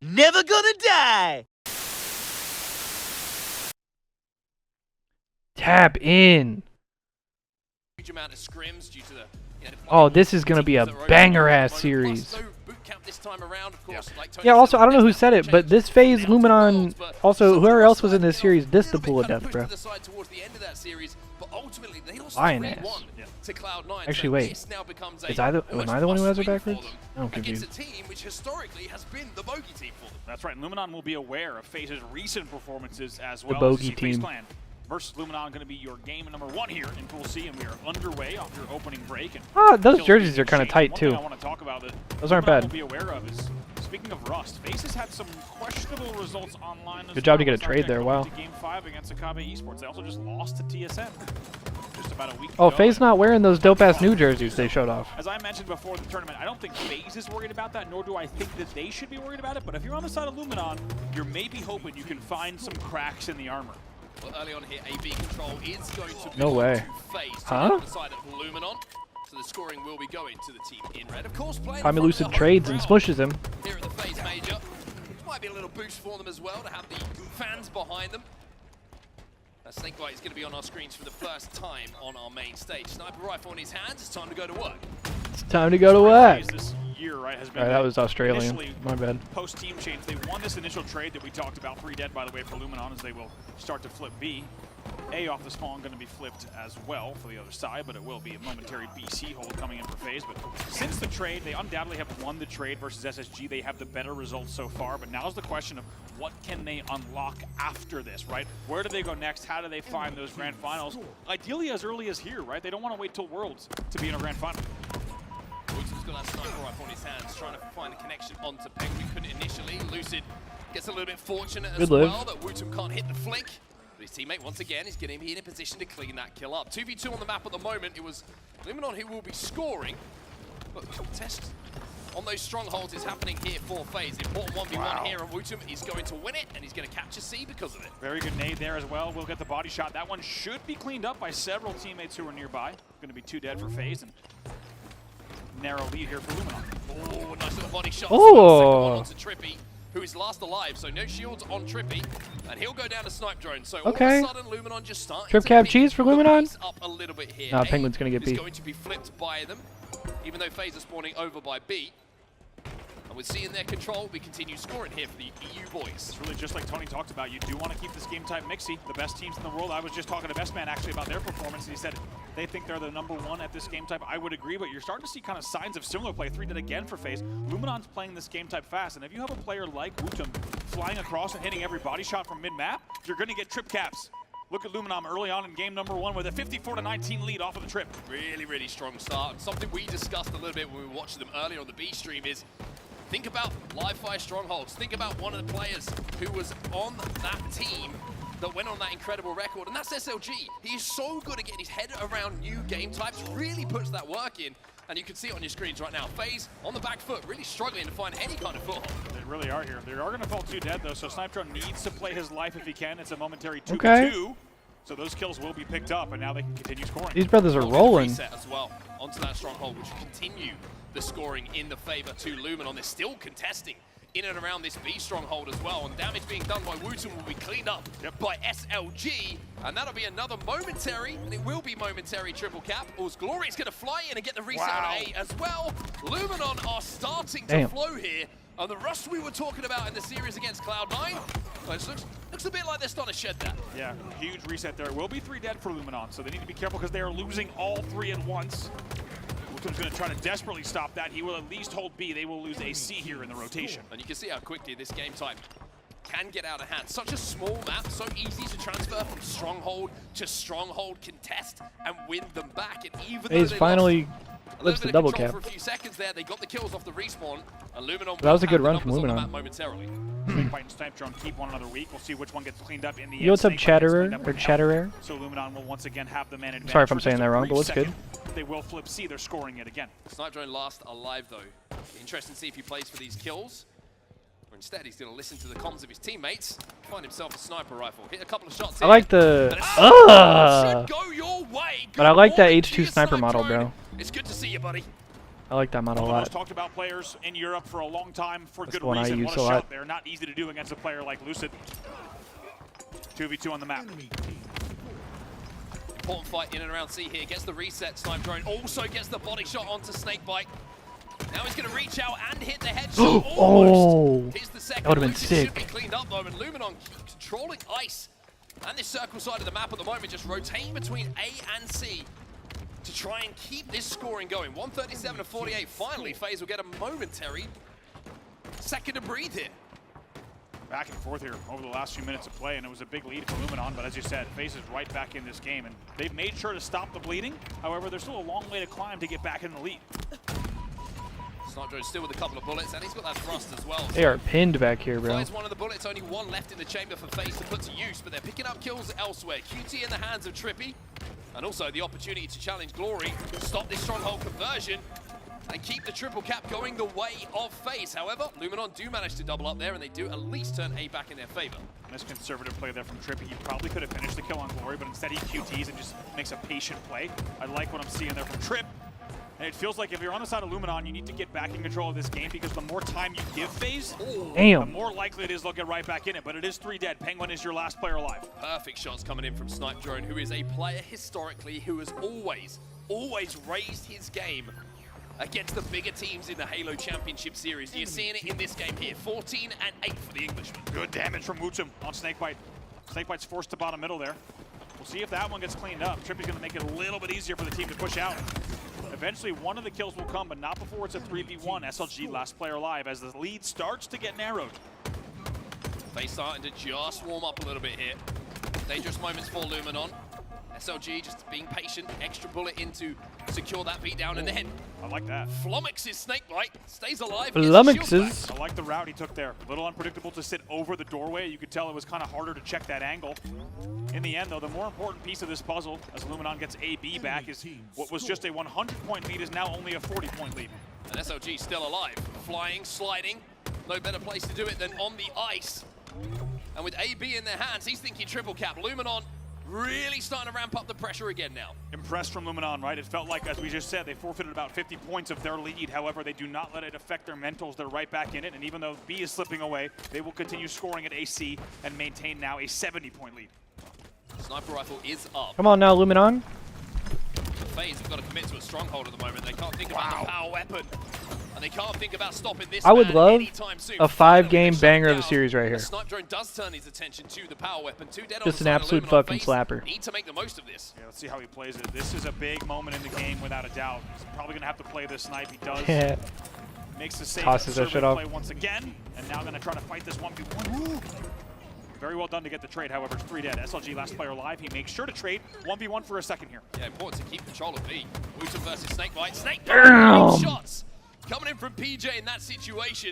Never gonna die! Tap in. Huge amount of scrims due to the, Oh, this is gonna be a banger-ass series. Yeah, Yeah, also, I don't know who said it, but this phase, Luminon, also, whoever else was in this series, this the pool of death, bro. Lion ass. Actually, wait. Am I the one who has it backwards? I'm confused. Against a team which historically has been the bogey team for them. That's right. Luminon will be aware of FaZe's recent performances as well. bogey as FaZe team. Clan versus Luminon going to be your game number 1 here in Pool C, and we are underway off your opening break. And Ah, those jerseys are kind of tight, One too. thing I want to talk about that Those aren't Luminon bad. will be aware of is, speaking of Rust, FaZe has had some questionable results online. Good job to get a trade there, wow. Game 5 against Akabe Esports. They also just lost to TSM just about a week Oh, ago. FaZe not wearing those dope-ass new jerseys they showed off. As I mentioned before the tournament, I don't think FaZe is worried about that, nor do I think that they should be worried about it. But if you're on the side of Luminon, you're maybe hoping you can find some cracks in the armor. Well, early on here, AB Control is going to No way. to FaZe Huh? on the side of Luminon. So the scoring will be going to the team in red. Of course, playing Tommy in front of Lucid their home trades and crowd smushes him. here at the FaZe Major. Which might be a little boost for them as well to have the fans behind them. Snakebite is going to be on our screens for the first time on our main stage. Sniper rifle in his hands. It's time to go to work. It's time to go to work. This year, right, has been Alright, that was Australian. initially My bad. Post-team change, they won this initial trade that we talked about. 3 dead, by the way, for Luminon, as they will start to flip B. A off the spawn going to be flipped as well for the other side, but it will be a momentary BC hold coming in for FaZe. But since the trade, they undoubtedly have won the trade versus SSG. They have the better results so far, but now's the question of what can they unlock after this, right? Where do they go next? How do they find those grand finals? Ideally as early as here, right? They don't want to wait till Worlds to be in a grand final. Wutum's got that sniper rifle in his hands, trying to find the connection onto Penguin. Couldn't initially. Lucid gets a little bit fortunate as Good live. well that Wutum can't hit the flick. But his teammate, once again, is going to be in a position to clean that kill up. 2v2 on the map at the moment. It was Luminon who will be scoring, but the contest on those strongholds is happening here for FaZe. Important 1v1 here, and Wutum is going to win it, and he's going to capture C because of it. Very good nade there as well. We'll get the body shot. That one should be cleaned up by several teammates who are nearby. Going to be 2 dead for FaZe, and narrow lead here for Luminon. Oh, nice little body shot. Oh. Second one onto Trippy, who is last alive, so no shields on Trippy, and he'll go down to Snipe Drone. So Okay. all of a sudden, Luminon just starting Trip to cab pick cheese for the Luminon? pace up a little bit here. Nah, A Penguin's gonna get is B. going to be flipped by them, even though FaZe are spawning over by B. And with C in their control, we continue scoring here for the EU boys. It's really just like Tony talked about. You do want to keep this game type mixy. The best teams in the world. I was just talking to Bestman actually about their performance. He said they think they're the #1 at this game type. I would agree, but you're starting to see kind of signs of similar play. 3 dead again for FaZe. Luminon's playing this game type fast, and if you have a player like Wutum flying across and hitting every body shot from mid-map, you're going to get trip caps. Look at Luminon early on in game #1 with a 54-19 lead off of the trip. Really, really strong start. And something we discussed a little bit when we were watching them earlier on the B stream is think about live fire strongholds. Think about one of the players who was on that team that went on that incredible record, and that's SLG. He is so good at getting his head around new game types, really puts that work in, and you can see it on your screens right now. FaZe on the back foot, really struggling to find any kind of foothold. They really are here. They are going to fall 2 dead, though, so Snipe Drone needs to play his life if he can. It's a momentary 2v2. Okay. So those kills will be picked up, and now they can continue scoring. These brothers are Well, rolling. reset as well onto that stronghold, which will continue the scoring in the favor to Luminon. They're still contesting in and around this B stronghold as well, and damage being done by Wutum will be cleaned up by SLG, and that'll be another momentary, and it will be momentary triple cap. All's Glory is going to fly in and get the reset on A as well. Luminon are starting to Damn. flow here, and the rush we were talking about in the series against Cloud9, well, it looks a bit like they're starting to shed that. Yeah, huge reset there. It will be 3 dead for Luminon, so they need to be careful because they are losing all 3 at once. Wutum's going to try to desperately stop that. He will at least hold B. They will lose a C here in the rotation. And you can see how quickly this game type can get out of hand. Such a small map, so easy to transfer from stronghold to stronghold, contest, and win them back. And even though FaZe they finally lost lifts the a double little bit cap. of control for a few seconds there, they got the kills off the respawn, and Luminon That was a will good have run the from numbers on the Luminon. map momentarily. Snakebite and Snipe Drone keep one another weak. We'll see which one gets cleaned up in the end. Yo, what's up, Snakebite gets Chatterer? cleaned up Or with Chatterer? help. So Luminon will once again have the man advantage. Sorry if I'm for saying just that a wrong, brief but what's good? second. They will flip C. They're scoring it again. Snipe Drone last alive though. Interesting to see if he plays for these kills. Or instead, he's going to listen to the comms of his teammates, find himself a sniper rifle, hit a couple of shots. I like the... Should go your way. But I like that Good H2 morning to sniper you, model, Snipe Drone. bro. It's good to see you, buddy. I like that model a lot. Talked about players in Europe for a long time for That's good the one I reason. use What a a lot. shot there. Not easy to do against a player like Lucid. 2v2 on the map. Important fight in and around C here. Gets the reset. Snipe Drone also gets the body shot onto Snakebite. Now he's going to reach out and hit the headshot. Almost. Here's the second. That would have been Lucid sick. should be cleaned up though, and Luminon controlling ice. And this circle side of the map at the moment, just rotating between A and C to try and keep this scoring going. 137 to 48. Finally, FaZe will get a momentary second to breathe here. Back and forth here over the last few minutes of play, and it was a big lead for Luminon, but as you said, FaZe is right back in this game, and they've made sure to stop the bleeding. However, there's still a long way to climb to get back in the lead. Snipedrone still with a couple of bullets, and he's got that thrust as well. They are pinned back here, bro. Finds one of the bullets, only one left in the chamber for FaZe to put to use, but they're picking up kills elsewhere. QT in the hands of Trippy, and also the opportunity to challenge Glory, stop this stronghold conversion, and keep the triple cap going the way of FaZe. However, Luminon do manage to double up there, and they do at least turn A back in their favor. Nice conservative play there from Trippy. He probably could have finished the kill on Glory, but instead he QTs and just makes a patient play. I like what I'm seeing there from Tripp. And it feels like if you're on the side of Luminon, you need to get back in control of this game, because the more time you give FaZe, the Damn. more likely it is they'll get right back in it. But it is 3 dead. Penguin is your last player alive. Perfect shots coming in from Snipedrone, who is a player historically who has always raised his game against the bigger teams in the Halo Championship Series. You're seeing it in this game here. 14 and 8 for the Englishman. Good damage from Wutum on Snakebite. Snakebite's forced to bottom middle there. We'll see if that one gets cleaned up. Trippy's going to make it a little bit easier for the team to push out. Eventually, one of the kills will come, but not before it's a 3v1. SLG, last player alive, as the lead starts to get narrowed. FaZe starting to just warm up a little bit here. Dangerous moments for Luminon. SLG just being patient, extra bullet in to secure that beatdown, and then I like that. Flummox's Snakebite stays alive. Flummox's. I like the route he took there. A little unpredictable to sit over the doorway. You could tell it was kind of harder to check that angle. In the end, though, the more important piece of this puzzle, as Luminon gets AB back, is what was just a 100-point lead is now only a 40-point lead. And SLG still alive. Flying, sliding. No better place to do it than on the ice. And with AB in their hands, he's thinking triple cap. Luminon really starting to ramp up the pressure again now. Impressed from Luminon, right? It felt like, as we just said, they forfeited about 50 points of their lead. However, they do not let it affect their mentals. They're right back in it. And even though B is slipping away, they will continue scoring at AC and maintain now a 70-point lead. Sniper rifle is up. Come on now, Luminon. FaZe have got to commit to a stronghold at the moment. They can't think about the power weapon. And they can't think about stopping this I would man love anytime soon. a 5-game banger of the series right here. Snipedrone does turn his attention to the power weapon. 2 dead Just on an the side absolute of Luminon. fucking FaZe slapper. Need to make the most of this. Yeah, let's see how he plays it. This is a big moment in the game, without a doubt. He's probably going to have to play this snipe. He does. Makes the save. Tosses that shit off. Play once again, and now going to try to fight this 1v1. Very well done to get the trade, however, it's 3 dead. SLG, last player alive. He makes sure to trade 1v1 for a second here. Yeah, important to keep control of B. Wutum versus Snakebite. Snakebite, Damn. great shots coming in from PJ in that situation.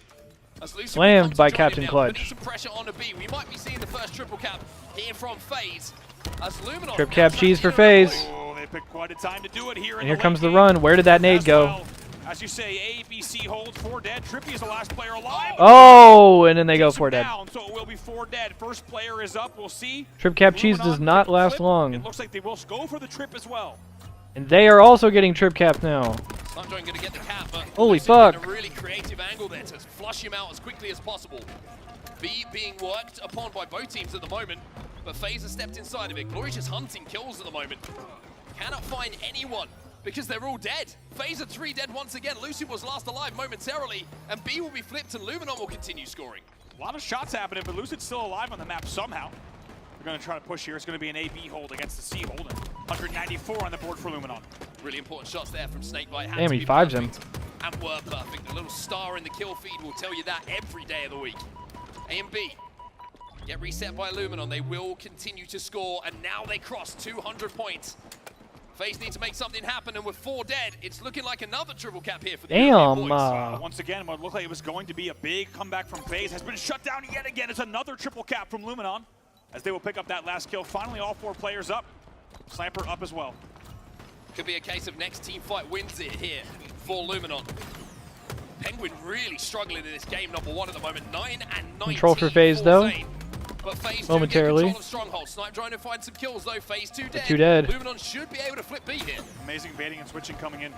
As Lucid Slammed comes to by join Captain him now, Clutch. putting some pressure on the B. We might be seeing the first triple cap here from FaZe. As Luminon Trip cap cheese for FaZe. Oh, they picked quite a time to do it here. And here comes the run. Where did that nade go? As you say, ABC holds 4 dead. Trippy is the last player alive. Oh, and then they go 4 dead. Down, so it will be 4 dead. First player is up. We'll see. Trip cap cheese does not last Flip. long. It looks like they will go for the trip as well. And they are also getting trip capped now. Snipedrone going to get the cap, but Holy Lucid in fuck. a really creative angle there to flush him out as quickly as possible. B being worked upon by both teams at the moment, but FaZe has stepped inside of it. Glory's just hunting kills at the moment. Cannot find anyone because they're all dead. FaZe are 3 dead once again. Lucid was last alive momentarily, and B will be flipped and Luminon will continue scoring. A lot of shots happening, but Lucid's still alive on the map somehow. We're going to try to push here. It's going to be an AB hold against the C hold. And 194 on the board for Luminon. Really important shots there from Snakebite. Damn, he fives him. And were perfect. A little star in the kill feed will tell you that every day of the week. A and B get reset by Luminon. They will continue to score, and now they cross 200 points. FaZe need to make something happen, and with 4 dead, it's looking like another triple cap here for the European boys. Once again, what looked like it was going to be a big comeback from FaZe has been shut down yet again. It's another triple cap from Luminon, as they will pick up that last kill. Finally, all 4 players up. Sniper up as well. Could be a case of next team fight wins it here for Luminon. Penguin really struggling in this game, number 1 at the moment. 9 and 19. Control for FaZe though. But FaZe momentarily. do get control of Stronghold. Snipedrone to find some kills though. FaZe 2 dead. 2 dead. Luminon should be able to flip B here. Amazing baiting and switching coming in.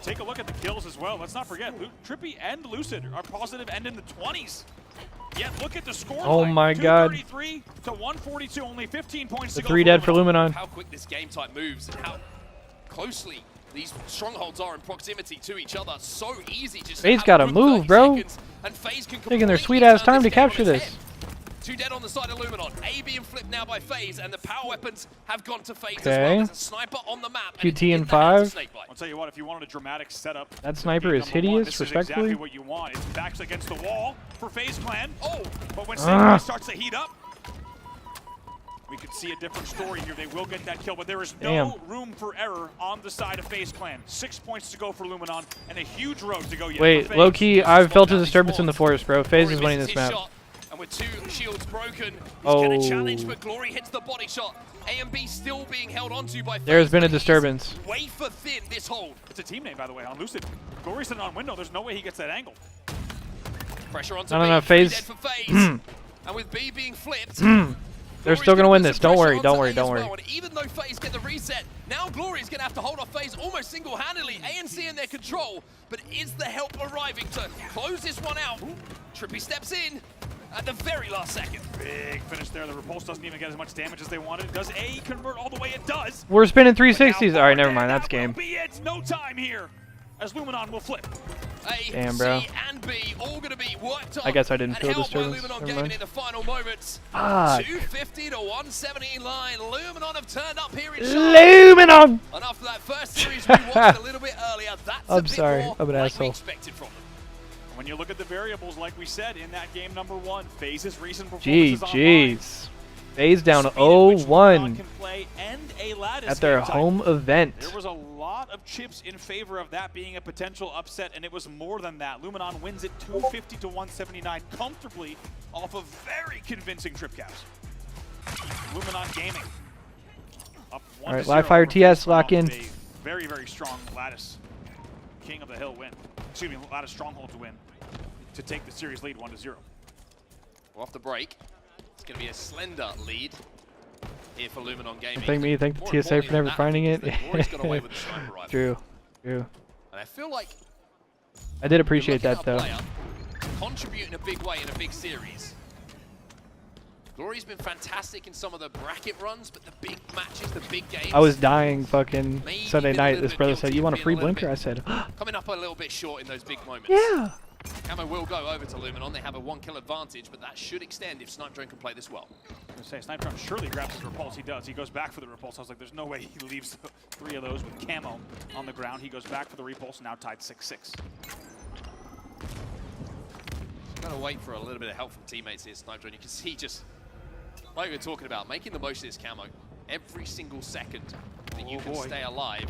Take a look at the kills as well. Let's not forget, Trippy and Lucid are positive and in the 20s. Yet look at the score. Oh my God. 233 to 142, only 15 points to go. 3 dead for Luminon. How quick this game type moves and how closely these strongholds are in proximity to each other. So easy. Just FaZe gotta move, bro. And FaZe can Taking their completely sweet ass turn time to game on capture its this. head. 2 dead on the side of Luminon. A being flipped now by FaZe, and the power weapons have gone to FaZe as well. Okay. There's a sniper on the map. QT and in the hands of 5. Snakebite. I'll tell you what, if you wanted a dramatic setup, That sniper is this hideous, is respectfully. exactly what you want. It's backs against the wall for FaZe Clan. Oh, But when Snakebite starts to heat up, we could see a different story here. They will get that kill, but there is no room for error on the side of FaZe Clan. 6 points to go for Luminon, and a huge road to go yet. Wait, for FaZe. low key, I've felt a disturbance in the forest, bro. FaZe is Glory winning misses this his map. shot, and with 2 shields broken, he's Oh. gonna challenge, but Glory hits the body shot. A and B still being held onto by FaZe. There's been a but he's disturbance. Wafer thin this hold. It's a teammate, by the way, on Lucid. Glory's sitting on window. There's no way he gets that angle. Pressure onto No, B. no, no, 3 FaZe. dead for FaZe. And with B being flipped, They're Glory's still gonna win put this. some Don't pressure worry, onto don't A worry, as don't well. worry. And even though FaZe get the reset, now Glory's gonna have to hold off FaZe almost single-handedly. ANC in their control, but is the help arriving to close this one out? Trippy steps in at the very last second. Big finish there. The Repulse doesn't even get as much damage as they wanted. Does A convert all the way? It does. We're spinning But now 360s. All right, never Bardet, mind. That's that will game. be it. No time here, as Luminon will flip. A, Damn, bro. C, and B all going to be worked on. I guess I didn't and feel held by disturbance. Luminon Never gaming mind. in the final moments. Fuck. 250 to 117 line. Luminon have turned up here in Charlotte. Luminon! And after that first series we watched a little bit earlier, that's a I'm bit sorry. more I'm an like we asshole. expected from them. When you look at the variables, like we said in that game number 1, FaZe's recent performances online, GG's. FaZe down speed at which Luminon 0-1 can play, and a Lattice at their game type. home event. There was a lot of chips in favor of that being a potential upset, and it was more than that. Luminon wins it 250 to 179 comfortably off of very convincing trip caps. Luminon Gaming up 1-0. All right, live fire TS, lock off in. a very, very strong Lattice King of the Hill win. Excuse me, Lattice Stronghold to win to take the series lead 1-0. Well, off the break, it's going to be a slender lead here for Luminon Gaming. Thank me, thank the More TSA for importantly never than that, finding it. is that Glory's got away with the sniper rifle. True, true. And I feel like I did appreciate you're that looking though. at a player contribute in a big way in a big series. Glory's been fantastic in some of the bracket runs, but the big matches, the big games. I was dying fucking Maybe Sunday been a night. little This bit brother guilty said, "You of want a being free a little blinker?" bit I said, coming up a little bit short in those big moments. "Yeah." Camo will go over to Luminon. They have a 1 kill advantage, but that should extend if Snipe Drone can play this well. I was gonna say, Snipe Drone surely grabs his Repulse. He does. He goes back for the Repulse. I was like, there's no way he leaves 3 of those with Camo on the ground. He goes back for the Repulse, now tied 6-6. Gotta wait for a little bit of help from teammates here, Snipe Drone. You can see just, like we were talking about, making the most of this Camo. Every single second that you can stay alive.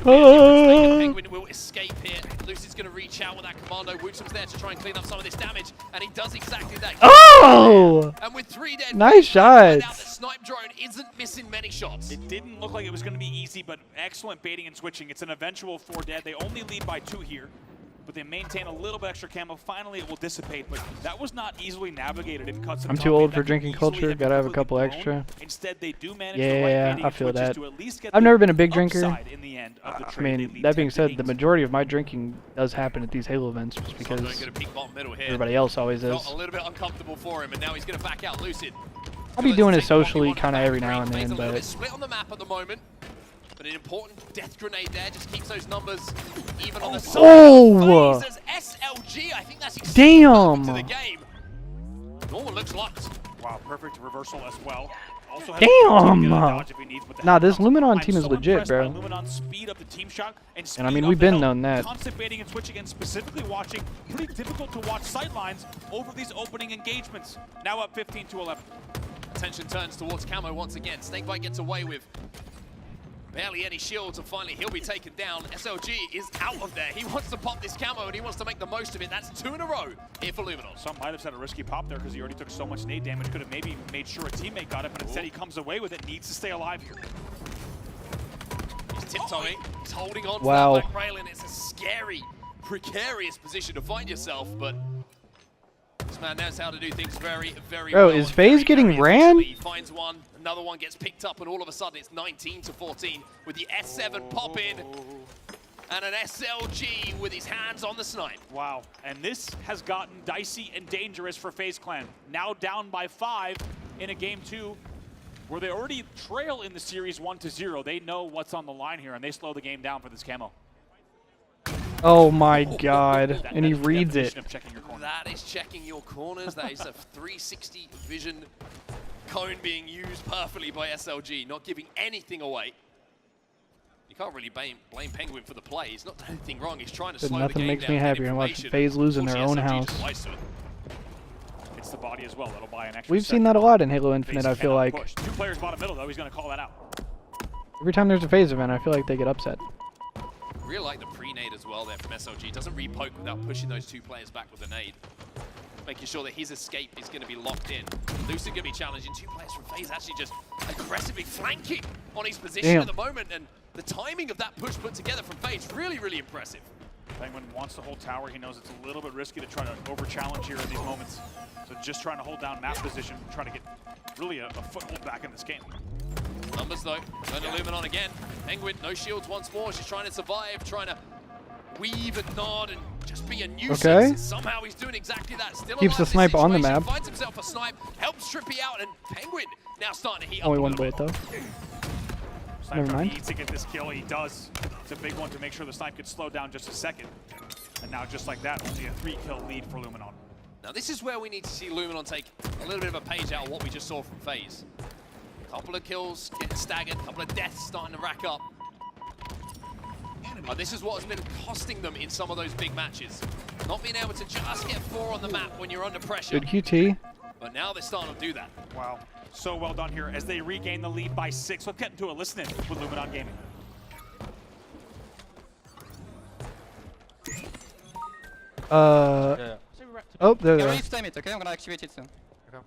Penguin will escape here. Lucid's going to reach out with that commando. Woodsum's there to try and clean up some of this damage, and he does exactly that. Oh! And with 3 dead, Nice find out shots. that Snipe Drone isn't missing many shots. It didn't look like it was going to be easy, but excellent baiting and switching. It's an eventual 4 dead. They only lead by 2 here, but they maintain a little bit extra camo. Finally, it will dissipate, but that was not easily navigated in cuts. I'm too old for drinking culture. Gotta have a couple extra. Instead, they do manage Yeah, the I feel that. to at least get I've the never been a big drinker. upside in the end of the I trade. They mean, lead that being 10 to said, 8. the majority of my drinking does happen at these Halo events, just Snipe Drone because going to peek bottom middle here. everybody else always is. Felt a little bit uncomfortable for him, and now he's going to back out. Lucid. I'll be doing it Take what we socially want kind of back every now three. and Plays then, a little bit but split on the map at the moment. But an important death grenade there just keeps those numbers even on the side. Oh! FaZe as SLG, I think that's Damn! to the game. Norman looks locked. Wow, perfect reversal as well. Also has Damn! to get a dodge if he needs with the Nah, this headshot. Luminon I'm team is so legit, impressed bro. by Luminon's speed of the team shot and speed And I mean, of we've the been hill. known that. Constant baiting and switching, and specifically watching pretty difficult to watch sightlines over these opening engagements. Now up 15 to 11. Attention turns towards Camo once again. Snakebite gets away with barely any shields, and finally he'll be taken down. SLG is out of there. He wants to pop this Camo, and he wants to make the most of it. That's 2 in a row here for Luminon. Some might have said a risky pop there because he already took so much nade damage. Could have maybe made sure a teammate got it, but instead he comes away with it. Needs to stay alive here. He's tiptoeing. He's holding on to Wow. that back rail, and it's a scary, precarious position to find yourself, but This man knows how to do things very, very Bro, well. is and FaZe very, getting very ran? efficiently. He finds one, another one gets picked up, and all of a sudden it's 19-14 with the S7 pop in. And an SLG with his hands on the snipe. Wow, and this has gotten dicey and dangerous for FaZe Clan. Now down by 5 in a game 2, where they already trail in the series 1-0. They know what's on the line here, and they slow the game down for this camo. Oh my god. And he That's the reads it. definition of checking your corner. That is checking your corners. That is a 360 vision cone being used perfectly by SLG, not giving anything away. You can't really blame Penguin for the play. He's not done anything wrong. He's trying to But slow the nothing game makes down. me get happier than watching information. FaZe lose in their own Unfortunately, house. SLG just lies to it. It's the body as well. That'll buy an extra We've seen second. that a lot in Halo FaZe Infinite, I feel cannot like. push. 2 players bottom middle, though. He's going to call that out. Every time there's a FaZe event, I feel like they get upset. Really like the pre-nade as well there from SLG. Doesn't re-poke without pushing those 2 players back with a nade. Making sure that his escape is going to be locked in. Lucid going to be challenging 2 players from FaZe, actually just aggressively flanking on his position Damn. at the moment. And the timing of that push put together from FaZe, really, really impressive. Penguin wants to hold tower. He knows it's a little bit risky to try to over-challenge here in these moments. So just trying to hold down map position, trying to get really a foothold back in this game. Numbers though, going to Luminon again. Penguin, no shields once more. She's trying to survive, trying to weave and nod and just be a nuisance. Okay. Somehow he's doing exactly that. Still Keeps alive the in this snipe on the situation, map. Finds himself a snipe, helps Trippy out, and Penguin now starting to heat Only up a one little bullet bit. though. Sniper Never mind. needs to get this kill. He does. It's a big one to make sure the snipe could slow down just a second. And now just like that, only a 3-kill lead for Luminon. Now this is where we need to see Luminon take a little bit of a page out of what we just saw from FaZe. Couple of kills, getting staggered, couple of deaths starting to rack up. This is what has been costing them in some of those big matches. Not being able to just get 4 on the map when you're under pressure. Good QT. But now they're starting to do that. Wow. So well done here as they regain the lead by 6. Let's get into a listen-in with Luminon Gaming. Oh, there they Yeah, are. we need to time it, okay? I'm gonna activate it soon. I'm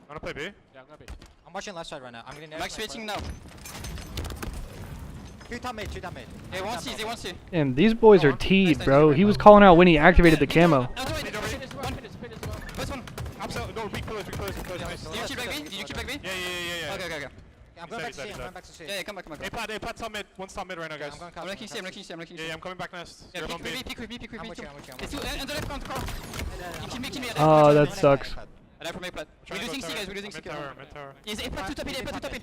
gonna play B. Yeah, I'm gonna be. I'm watching left side right now. I'm getting I'm activating now. 2 top mid, 2 top mid. They won't see, they won't see. Damn, these boys are teed, bro. He was calling out when he activated the camo. First one. I'm so no, we close. Nice. Did you keep back B? Did you keep back B? Yeah. Okay. I'm going back to He's C, I'm dead. going back to C. Yeah, come back. Hey, plat top mid. One top mid right now, guys. I'm going I'm looking C, I'm looking C. Yeah, I'm coming back next. Yeah, You're on B. pick with me. I'm with you, I'm with you. It's two, and the left counter cross. Kill me. Oh, that sucks. And I from A plat. We're losing C, guys, we're losing C. Mid tower. Yes, A plat, 2 top in.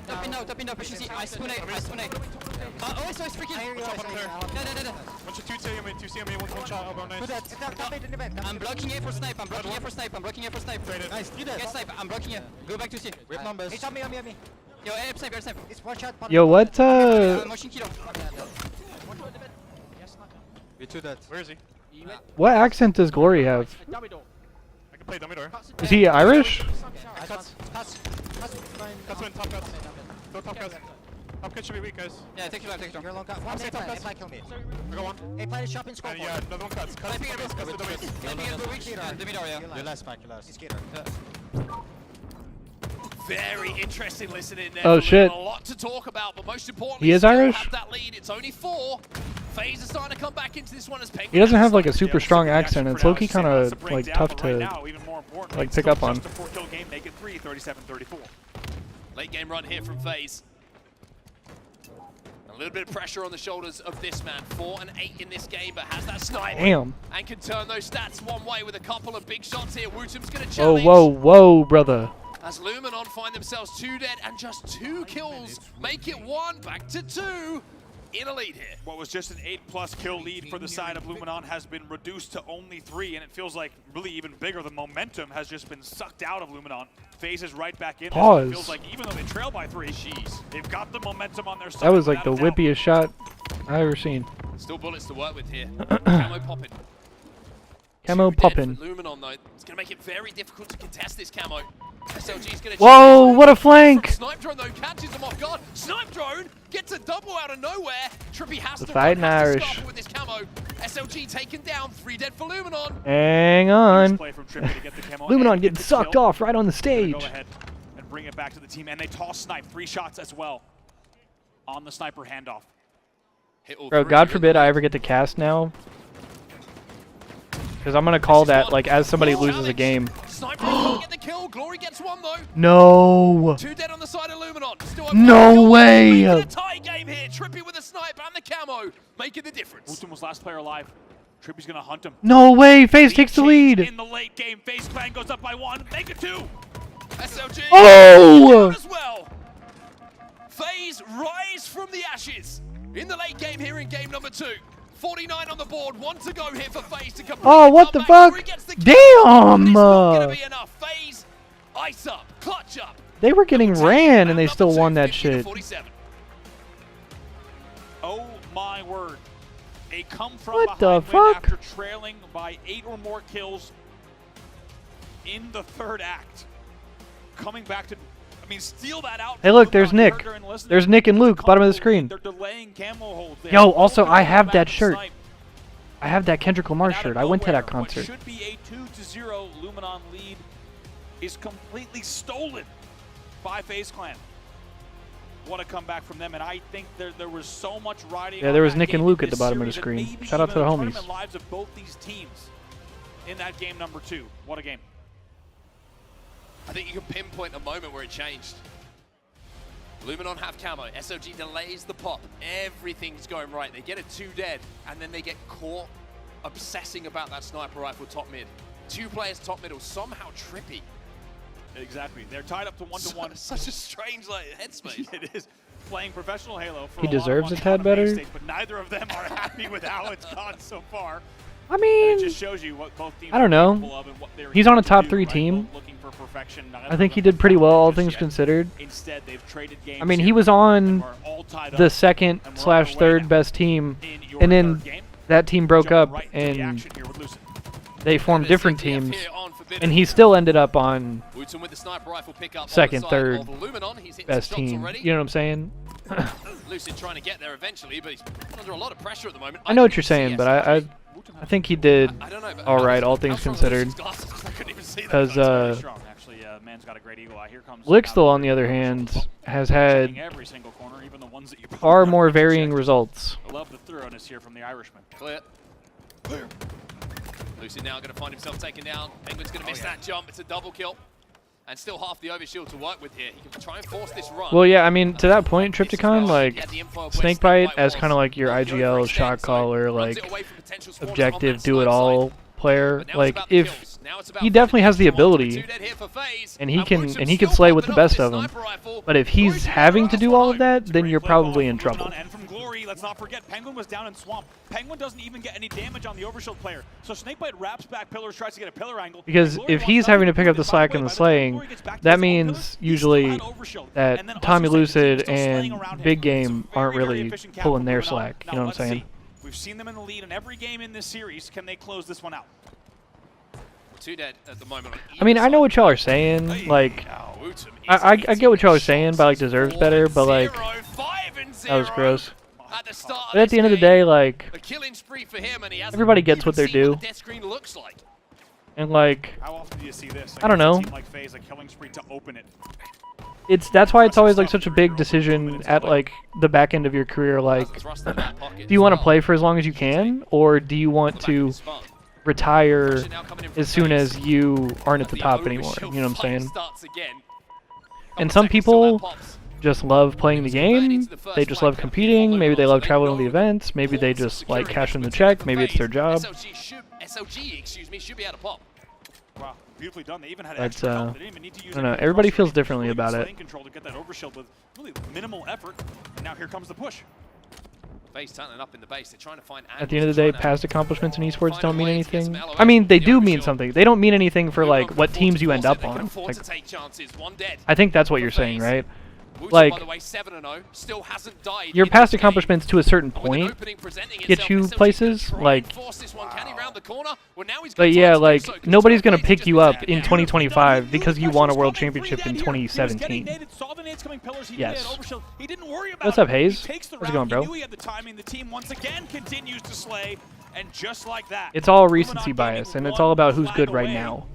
Top in now, pushing C. I spawn A. Oh, it's freaking. No. One shot, 2C on me, 2C on me, one shot, elbow, nice. Top mid in the vent. I'm blocking A for snipe. Nice, do that. Get snipe. I'm blocking A. Go back to C. We have numbers. It's on me. Yo, A snipe. It's one shot. Yo, what, Motion kilo. We two dead. Where is he? what accent does Glory have? I can play dummy door. Is he Irish? Cuts in, top cuts. Go top cuts. Top cuts should be weak, guys. Yeah, take your time. You're long cut. One A plant kill me. I got one. A plant is shopping score. And yeah, another one cuts. Cuts the dummies. The middle, yeah. You're last, Mike. You're last. He's skater. Very interesting listening there. Oh, Luminon. shit. A lot to talk about, but most importantly, He is still Irish? have that lead. It's only 4. FaZe is starting to come back into this one as Penguin. He doesn't have like a has super Yeah, strong the accent. action It's for now low-key is kind Sim has of break like down, tough but right to now, even more importantly, like it's pick still up on. just a 4-kill game, make it 3, 37-34. Late game run here from FaZe. A little bit of pressure on the shoulders of this man. 4 and 8 in this game, but has that snipe. Damn. And can turn those stats one way with a couple of big shots here. Wootum's going to Oh, challenge. whoa, brother. As Luminon find themselves 2 dead and just 2 kills. Make it 1, back to 2. In a lead here. What was just an 8+ kill lead for the side of Luminon has been reduced to only 3, and it feels like really even bigger. The momentum has just been sucked out of Luminon. FaZe is right back in. This. Pause. It feels like even though they trail by 3, they've got the momentum on their side. That was like the without a doubt. whippiest shot I've ever seen. Still bullets to work with here. Camo popping. Camo 2 dead poppin'. for Luminon though. It's going to make it very difficult to contest this camo. SLG's going to. Whoa, what a flank! Snipe drone though catches them off guard. Snipe drone gets a double out of nowhere. Trippy has The to fighting run, has to Irish. scarper with this camo. SLG taken down. 3 dead for Luminon. Hang Nice on. play from Trippy to get the camo Luminon and getting get the sucked kill. off right on the Gonna stage. Go ahead and bring it back to the team, and they toss snipe 3 shots as well on the sniper handoff. Hit all Bro, 3. God forbid I ever get to cast now. Because I'm gonna call that like as somebody loses a game. Sniper can't get the kill. Glory gets one though. No. 2 dead on the side of Luminon. Still a No way. Making a tie game here. Trippy with the snipe and the camo, making the difference. Wooten was last player alive. Trippy's gonna hunt him. No way. FaZe takes the lead. In the late game, FaZe Clan goes up by 1. Make it 2. SLG Oh! as well. FaZe rise from the ashes in the late game here in game number 2. 49 on the board, 1 to go here for FaZe to complete. Oh, what the fuck? Damn! It's not gonna be enough. FaZe, ice up, clutch up. They were getting ran and they still won that shit. 47. Oh my word. A come from What the behind win fuck? after trailing by 8 or more kills in the 3rd act. Coming back to, I mean, steal that out. Hey, look, there's Nick. There's Nick and Luke, bottom of the screen. They're delaying camo holds. They Yo, have also, opened I up have back that to shirt. snipe. I have that Kendrick Lamar And out of shirt. I went to that nowhere, what concert. should be a 2-0 Luminon lead is completely stolen by FaZe Clan. What a comeback from them, and I think there was so much riding. Yeah, there on was that Nick and game Luke in at the this bottom of the series, and screen. maybe Shout out to even the the homies. tournament lives of both these teams in that game number 2. What a game. I think you can pinpoint a moment where it changed. Luminon have camo. SOG delays the pop. Everything's going right. They get a 2 dead, and then they get caught obsessing about that sniper rifle top mid. 2 players top middle, somehow Trippy. Exactly. They're tied up to 1-1. Such a strange headspace. It is. Playing professional Halo for He a lot of deserves money a tad on the main better. stage, but neither of them are happy with how it's gone so far. I And it mean, just shows you what both teams I don't are know. capable of and what they're He's on a here to top do, 3 right? team. Both looking for perfection. I think he did pretty well, all things considered. Instead, they've traded games I mean, he here was and on we're all tied the up 2nd/3rd best team, in your and then third game. that team broke Jumping up right into the and action here with Lucid. they formed different SDF teams, here on Forbidden. and he still ended up on Wooten with the sniper rifle pickup on the 2nd, side 3rd of Luminon. He's hitting best some shots team. already. You know what I'm saying? Lucid trying to get there eventually, but he's under a lot of pressure at the moment. I know what don't you're even saying, see but SLG. I think he did I don't know, but all right, all things how strong are considered. Lucid's glasses? I couldn't even see that. Because Very strong, actually. Man's got a great eagle eye. Here comes Lixthal, on the other hand, has had checking every single corner, even the ones that you probably far don't more have to varying check. results. I love the thoroughness here from the Irishman. Clear. Lucid now going to find himself taken down. Penguin's going to miss that jump. It's a double kill. And still half the overshield to work with here. He can try and force this run. Well, yeah, I mean, to that point, Trypticon, like, He had the info of where Snakebite Snakebite as was. kind of like your Well, go for IGL, extend, shot so caller, runs like, it away from potential spawns on objective, that do-it-all side. player. But now it's Like, about the if kills. Now it's about he definitely has the finding ability, two dead here for FaZe, and he Wooten can still slay with the popping up best this of them. sniper rifle. But if he's Glory's having to gonna do run all of home. that, then Great you're play ball probably from in trouble. Luminon, and from Glory, let's not forget, Penguin was down in Swamp. Penguin doesn't even get any damage on the overshield player. So Snakebite wraps back pillars, tries to get a pillar angle. Because and Glory if wants he's nothing having to do pick with up the it. By slack way, and the by time slaying, Glory gets back to that his own means pillars, he usually still had overshield. that And then Tommy Uzzah Slaying Lucid still slaying and around him. Big So Game aren't very, very really efficient cap pulling from their Luminon. slack. Now You know what I'm let's saying? see. We've seen them in the lead in every game in this series. Can they close this one out? 2 dead at the moment. I mean, I know what y'all are saying. Like, I get what y'all are saying, but like deserves better. But like, that was gross. At the start But at the end of the day, like, a killing spree for him, and he hasn't everybody gets even what they're seen due. the death screen looks like. And like, How often do you see this? I don't know. A team like FaZe, a killing spree to open it. that's why it's always like such a big decision at like the back end of your career. Like, Cousins rushed in that pocket do you as want to well. play for as long as you can, or do you want Back in to his phone. retire Pressure now coming in from as soon FaZe. as you aren't at the The top anymore? overshield You know what I'm fight saying? starts again. And Couple some seconds till that people pops. just love playing the game. They just love competing. Maybe they love traveling to the events. Maybe they just like cashing the check. Maybe it's their job. SLG, excuse me, should be able to pop. Wow, beautifully done. They even had That's, extra help. They didn't even need to use I don't know. any Everybody thrusters. feels differently Really about it. slaying control to get that overshield with really minimal effort. And now here comes the push. FaZe turning up in the base. They're trying to find At the end of the day, past accomplishments in esports find don't a mean way to get anything. some I mean, they LOS do with the mean overshield. something. They don't mean anything for Luminon like can what afford teams to you end force up it. They can on. afford Like, to take chances. One dead. I think that's what you're for saying, FaZe. right? Wooten, Like, by the way, 7-0, still hasn't died Your in past this game. accomplishments to a certain With an point opening presenting get itself, you SLG places, gonna try like- and force this one. Can he round the corner? Well, now he's got But time yeah, to do like so, 'cause nobody's Triple gonna H pick just you missed up that. in 2025 because you won a world championship in 2017. Yes. What's up, Hayes? How's it going, bro? He knew he had the timing. The team once again continues to slay, and just like that, It's all Luminon recency Gaming bias, and it's one all about who's flag good right away now.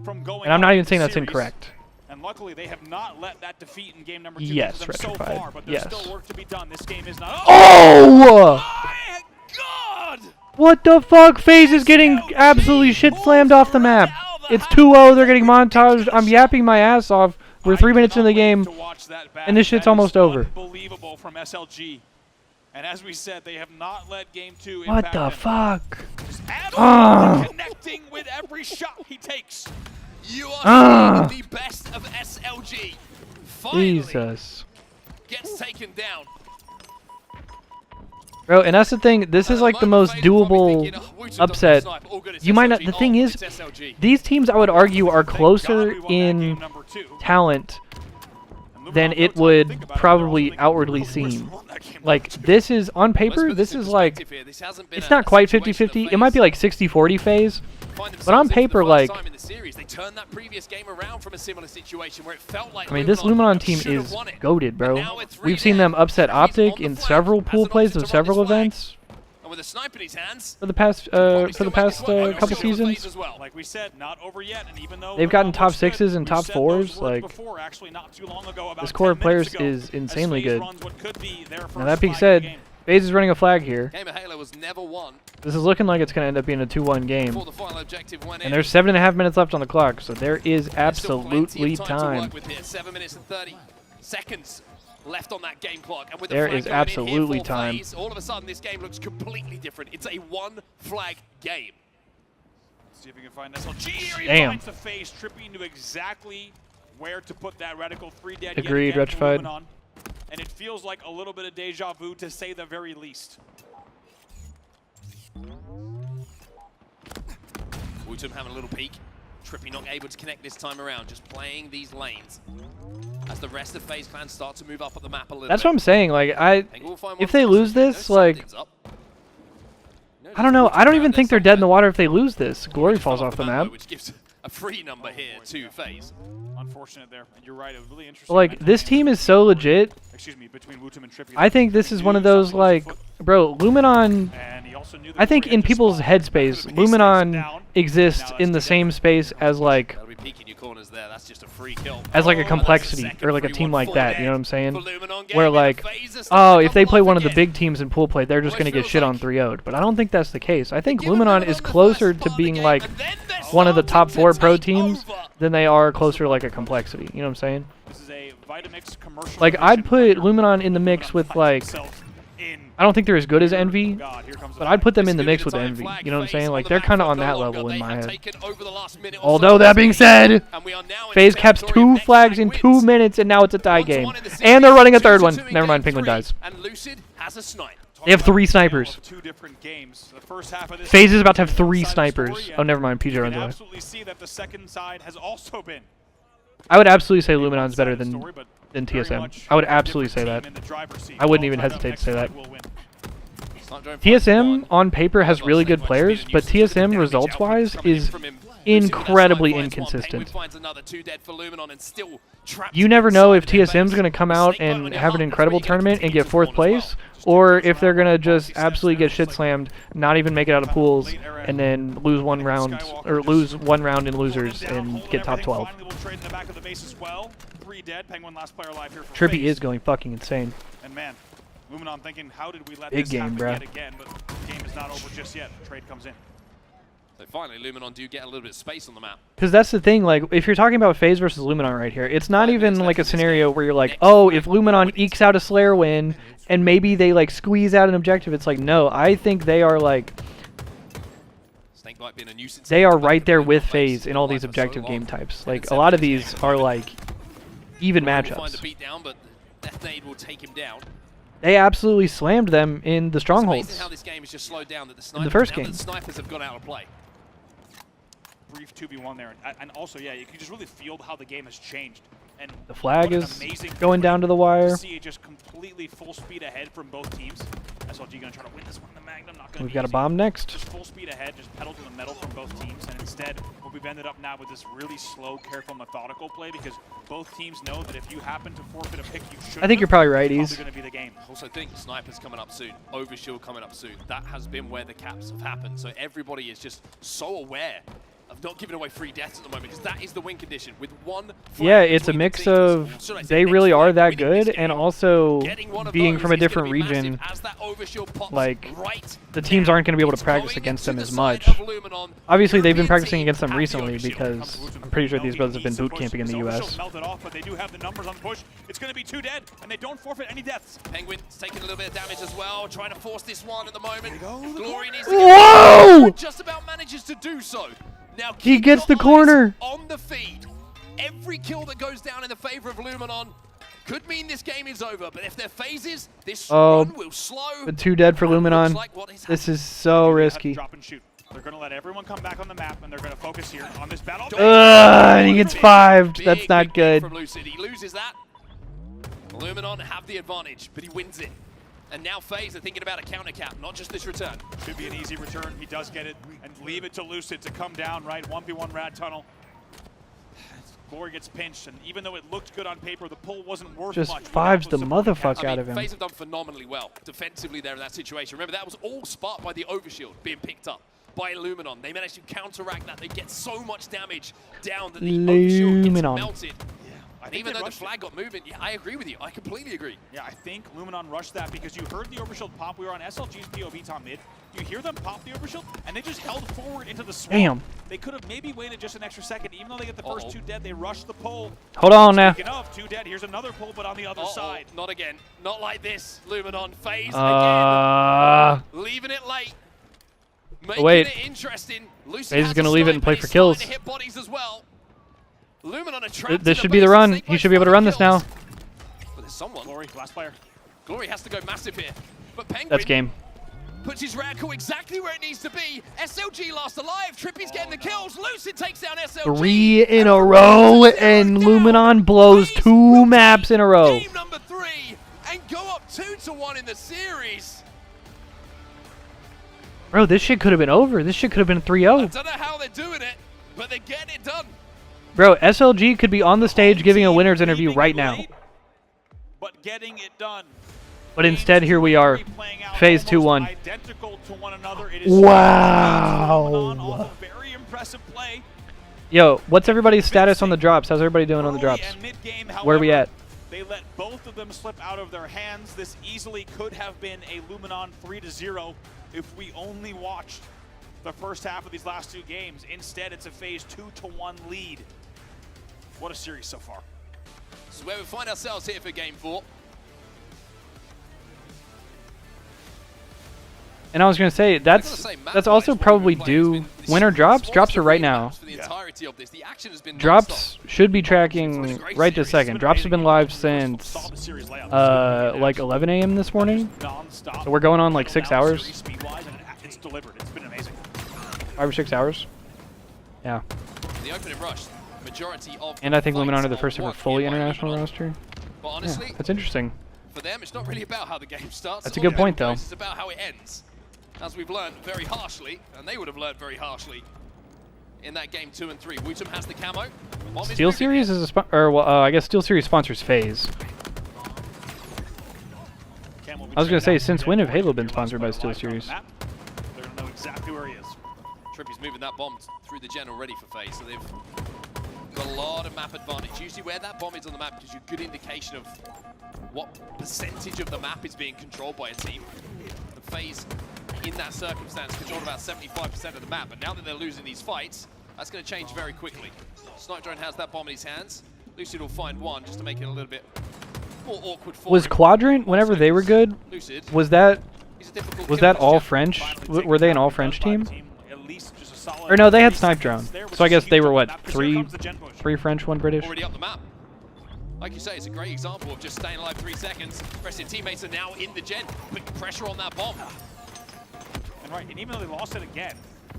from going And I'm not out even in saying the that's series. incorrect. And luckily, they have not let that defeat in game number 2 Yes, get to them so rectified. far, but there's Yes. still work to be done. This game is not. Oh! My God! blood! What the fuck? FaZe is getting absolutely shit slammed off the map. It's 2-0. They're getting montaged. I'm yapping my ass off. We're 3 minutes in the game, and this shit's almost over. Unbelievable from SLG. And as we said, they have not let game 2 What impact the them. fuck? Absolutely connecting with every shot he takes. You are seeing the best of SLG. Finally Jesus. gets taken down. Bro, and that's the thing. This is like the most doable upset. You might not. The thing is, these teams I would argue are closer in talent than it would probably outwardly seem. Like, this is, on paper, this is like, it's not quite 50-50. It might be like 60-40 FaZe. But on paper, like, I mean, this Luminon team is goated, bro. We've seen them upset Optic in several pool plays of several events for the past couple seasons. Like we said, not over yet, and even though They've gotten top 6s and top 4s. Like, this core of players is insanely good. Now that being said, FaZe is running a flag here. Game of Halo was never won. This is looking like it's going to end up being a 2-1 game. Before the final objective went in. And there's 7.5 minutes left on the clock, so there is absolutely to time. work with here. 7 minutes and 30 seconds left on that game clock. And with the There flag is going in absolutely here for time. FaZe, all of a sudden this game looks completely different. It's a one-flag game. See if we can find SLG. Here he Damn. finds the face, tripping to exactly where to put that reticle. 3 dead. Agreed, yet again for Rectified. Luminon. And it feels like a little bit of deja vu, to say the very least. Wootum having a little peek. Trippy not able to connect this time around, just playing these lanes. As the rest of FaZe Clan start to move up at the map a little That's bit. what I'm saying. Like, Think we'll find if one they for lose Wootum. this, No like, something's up. I don't know. I don't even Around think there they're dead in the somewhere. water if they lose this. Glory falls Fell off the Mambo, map. which gives a free number here to FaZe. Unfortunate there. And you're right, it was really interesting. Like, this team is so legit. Excuse me, between Wootum and Trippy. I think this is one of those, like, bro, Luminon, And he also knew that I think before he in had to people's spawn, headspace, that could have been Luminon down. exists in the same space as, like, That'll be peeking your corners there. That's just a free kill. as like a Oh, complexity, that's the or like a second team free like one that, for you know what I'm saying? For Luminon game, Where and like, FaZe are oh, starting if to they come play alive one of the again. big teams in pool play, they're just Almost gonna get feels shit on like- 3-0'd. But I don't think that's the case. I think Given Luminon Luminon is the closer first to part of being the game, like and then they're one of the top starting 4 to pro take teams over. than they are closer like a complexity. You know what I'm saying? This is a Vitamix commercial. Like, I'd edition put where Luminon in the mix Luminon with, finds like, himself in. I don't think they're as good as Envy, God, here comes the but I'd put them This in the could be mix with time Envy. flag You know what I'm FaZe saying? on Like, the they're back kind of foot on no that longer. level in They my have head. taken over the last minute or so Although of that this being game. said, And we are now in FaZe caps territory of 2 next flags flag in 2 wins. minutes, and now it's a tie 1-1 game. in the And they're series, running a third 2-2 one. in Never mind, game Penguin 3, dies. And Lucid has a snipe. They have 3 Talk about snipers. two different games. The first half of this FaZe game is about to have is 3 one-sided snipers. story, Oh, and never mind. PJ you runs can away. absolutely see that the second side has also been I would absolutely say a Luminon's better one-sided than story, but than very TSM. much I would a absolutely different say that. team in the driver's seat. I wouldn't All even tied up, hesitate to next say that. flag will win. Snipe drone TSM finds on paper has one. really good Snake players, Fight's but been used to the TSM damage results-wise output coming in is from him. Losing that incredibly snipe finds one. inconsistent. Penguin finds another 2 dead for Luminon and still trapped You never know if inside their TSM's base. going to come out Snake bite on and your have an heart, incredible that's where you tournament get and to get 4th spawn as well. place, or if they're going to just absolutely get shit slammed, not even make it out of pools, and then lose 1 round, or lose 1 round in losers and get top 12. Finally, will trade in the back of the base as well. 3 dead. Penguin last player alive here for Trippy FaZe. is going fucking insane. And man, Luminon thinking, how did we let Big this game, happen bruh. yet again? But the game is not over just yet. Trade comes in. So finally, Luminon do get a little bit of space on the map. Because that's the thing, like, if you're talking about FaZe versus Luminon right here, it's not 5 even minutes like a left in this scenario game. where you're like, Next oh, flag if Luminon wins. ekes out a Slayer win, and maybe they, like, squeeze out an objective. It's like, no, I think they are, like, Snakebite being a nuisance. they are Back right to there Luminon with base. FaZe in all Life these for so objective long. game types. And Like, it's a lot of 7 minutes these game. are, like, even Luminon will find matchups. a beat down, but Death Nade will take him down. They absolutely slammed them in the It's strongholds. amazing how this game is just slowed down. That the the snipers, first now game. that the snipers have gone out of play. Brief 2v1 there. And also, yeah, you can just really feel how the game has changed. And The flag what an is amazing going down to the wire. to see it just completely full speed ahead from both teams. SLG gonna try to win this one in the Magnum. Not gonna We've be got a easy. bomb next. Just full speed ahead, just pedal to the metal from both teams, and instead what we've ended up now with this really slow, careful, methodical play because both teams know that if you happen to forfeit a pick, you should. I think you're probably right, It's Ease. probably going to be the game. Also think snipers coming up soon, overshield coming up soon. That has been where the caps have happened. So everybody is just so aware of not giving away free deaths at the moment, because that is the win condition. With one Yeah, flag it's a between the mix teams, of should I say they next really are flag, that winning this good, game, and also getting one of being those from a is gonna different be massive region. as that overshield pops Like, right the teams aren't going to be able to It's practice going against into them the as side much. of Luminon. Obviously, they've been European practicing team against them have the recently overshield. because Comes I'm pretty sure Luminon, these he brothers have been needs to boot push. camping in the His US. overshield melted off, but they do have the numbers on the push. It's going to be 2 dead, and they don't forfeit any deaths. Penguin's taking a little bit of damage as well, trying to force this one at the moment. Glory needs to Whoa! get just about manages to do so. Now He keep gets your the corner. eyes on the feed. Every kill that goes down in the favor of Luminon could mean this game is over, but if they're phases, this run will slow. The 2 dead for And looks Luminon. like what is This is so They have to risky. drop and shoot. They're going to let everyone come back on the map, and they're going to focus here on this battle. And he gets 5'd. Big, That's not big game good. from Lucid. He loses that. Luminon have the advantage, but he wins it. And now FaZe are thinking about a counter cap, not just this return. Should be an easy return. He does get it, and leave it to Lucid to come down, right? 1v1 Rad Tunnel. Glory gets pinched, and even though it looked good on paper, the pull wasn't worth Just much. 5's the Without the motherfucker support out of him. FaZe have done phenomenally well defensively there in that situation. Remember, that was all sparked by the overshield being picked up by Luminon. They managed to counteract that. They get so much damage down that the overshield gets Luminon. melted. I And think even they though the rushed it. flag got moving, yeah, I agree with you. I completely agree. Yeah, I think Luminon rushed that because you heard the overshield pop. We were on SLG's POV top mid. You hear them pop the overshield, and they just held forward into the swamp. Damn. They could have maybe waited just an extra second. Even though they get the first 2 dead, they rushed the pull. Hold on now. Speaking of 2 dead, here's another pull, but on the other side. Not again. Not like this. Luminon FaZe again. Leaving it late. Making wait. it interesting. Lucid FaZe is has gonna a leave it snipe, and play but for he's starting kills. to hit bodies as well. Luminon are trapped This in should the be the base. run. Snake He Bite should be able to finally run this now. kills. But there's someone. Glory, last player. Glory has to go massive here. But Penguin That's game. puts his radical exactly where it needs to be. SLG last alive. Trippy's getting the kills. Lucid takes down SLG. 3 in a row, and Luminon blows FaZe 2 will maps in a row. Game number 3 and go up 2-1 in the series. Bro, this shit could have been over. This shit could have been I 3-0. don't know how they're doing it, but they're getting it done. Bro, SLG could be on the stage giving a winner's interview Leaving right it now. late, but getting it done. But instead, here we are. Playing out FaZe almost 2-1. Identical to one another. It is Wow. Luminon off a very impressive play. Yo, what's everybody's status on the drops? How's everybody doing on the Early drops? and mid-game, Where are we however, at? They let both of them slip out of their hands. This easily could have been a Luminon 3-0 if we only watched the first half of these last 2 games. Instead, it's a FaZe 2-1 lead. What a series so far. This is where we find ourselves here for game 4. And I was gonna say that's also probably due. Winner drops are right now. For the entirety of this. The action has been Drops should be tracking right this second. Drops have been live since Saw the series layout. like 11 a.m. this morning. Non-stop. So we're going on like 6 Now hours, series speed-wise, and it's delivered. It's been amazing. 5 or 6 hours. Yeah. The opening rush, majority of And I think fights Luminon are the first won ever fully here by international Luminon. roster. But honestly, Yeah, that's interesting. for them, it's not really about how the game starts. That's a or good the point, end though. goes, It's about how it ends. As we've learned very harshly, and they would have learned very harshly in that game 2 and 3. Wutum has the camo. Bomb is Steel moving Series is a I guess Steel Series sponsors FaZe. I was gonna say, since when have Halo been sponsored by Steel Series? They're gonna know exactly where he is. Trippy's moving that bomb through the gen already for FaZe, so they've got a lot of map advantage. Usually where that bomb is on the map gives you a good indication of what percentage of the map is being controlled by a team. The FaZe, in that circumstance, controlled about 75% of the map, but now that they're losing these fights, that's going to change very quickly. Snipe Drone has that bomb in his hands. Lucid will find one just to make it a little bit more awkward for Was him. Quadrant, whenever they were good, Lucid, was that he's a difficult was killer, that this all chap. French? Finally Were they an taken all down French by the team? At least just a solid Or no, they had 3 Snipe seconds Drone. there, which So I is guess they huge were on what, the map, 'cause here three comes the gen push. 3 French, 1 British? Already up the map. Like you say, it's a great example of just staying alive 3 seconds. The rest of your teammates are now in the gen, putting pressure on that bomb. And right, and even though they lost it again,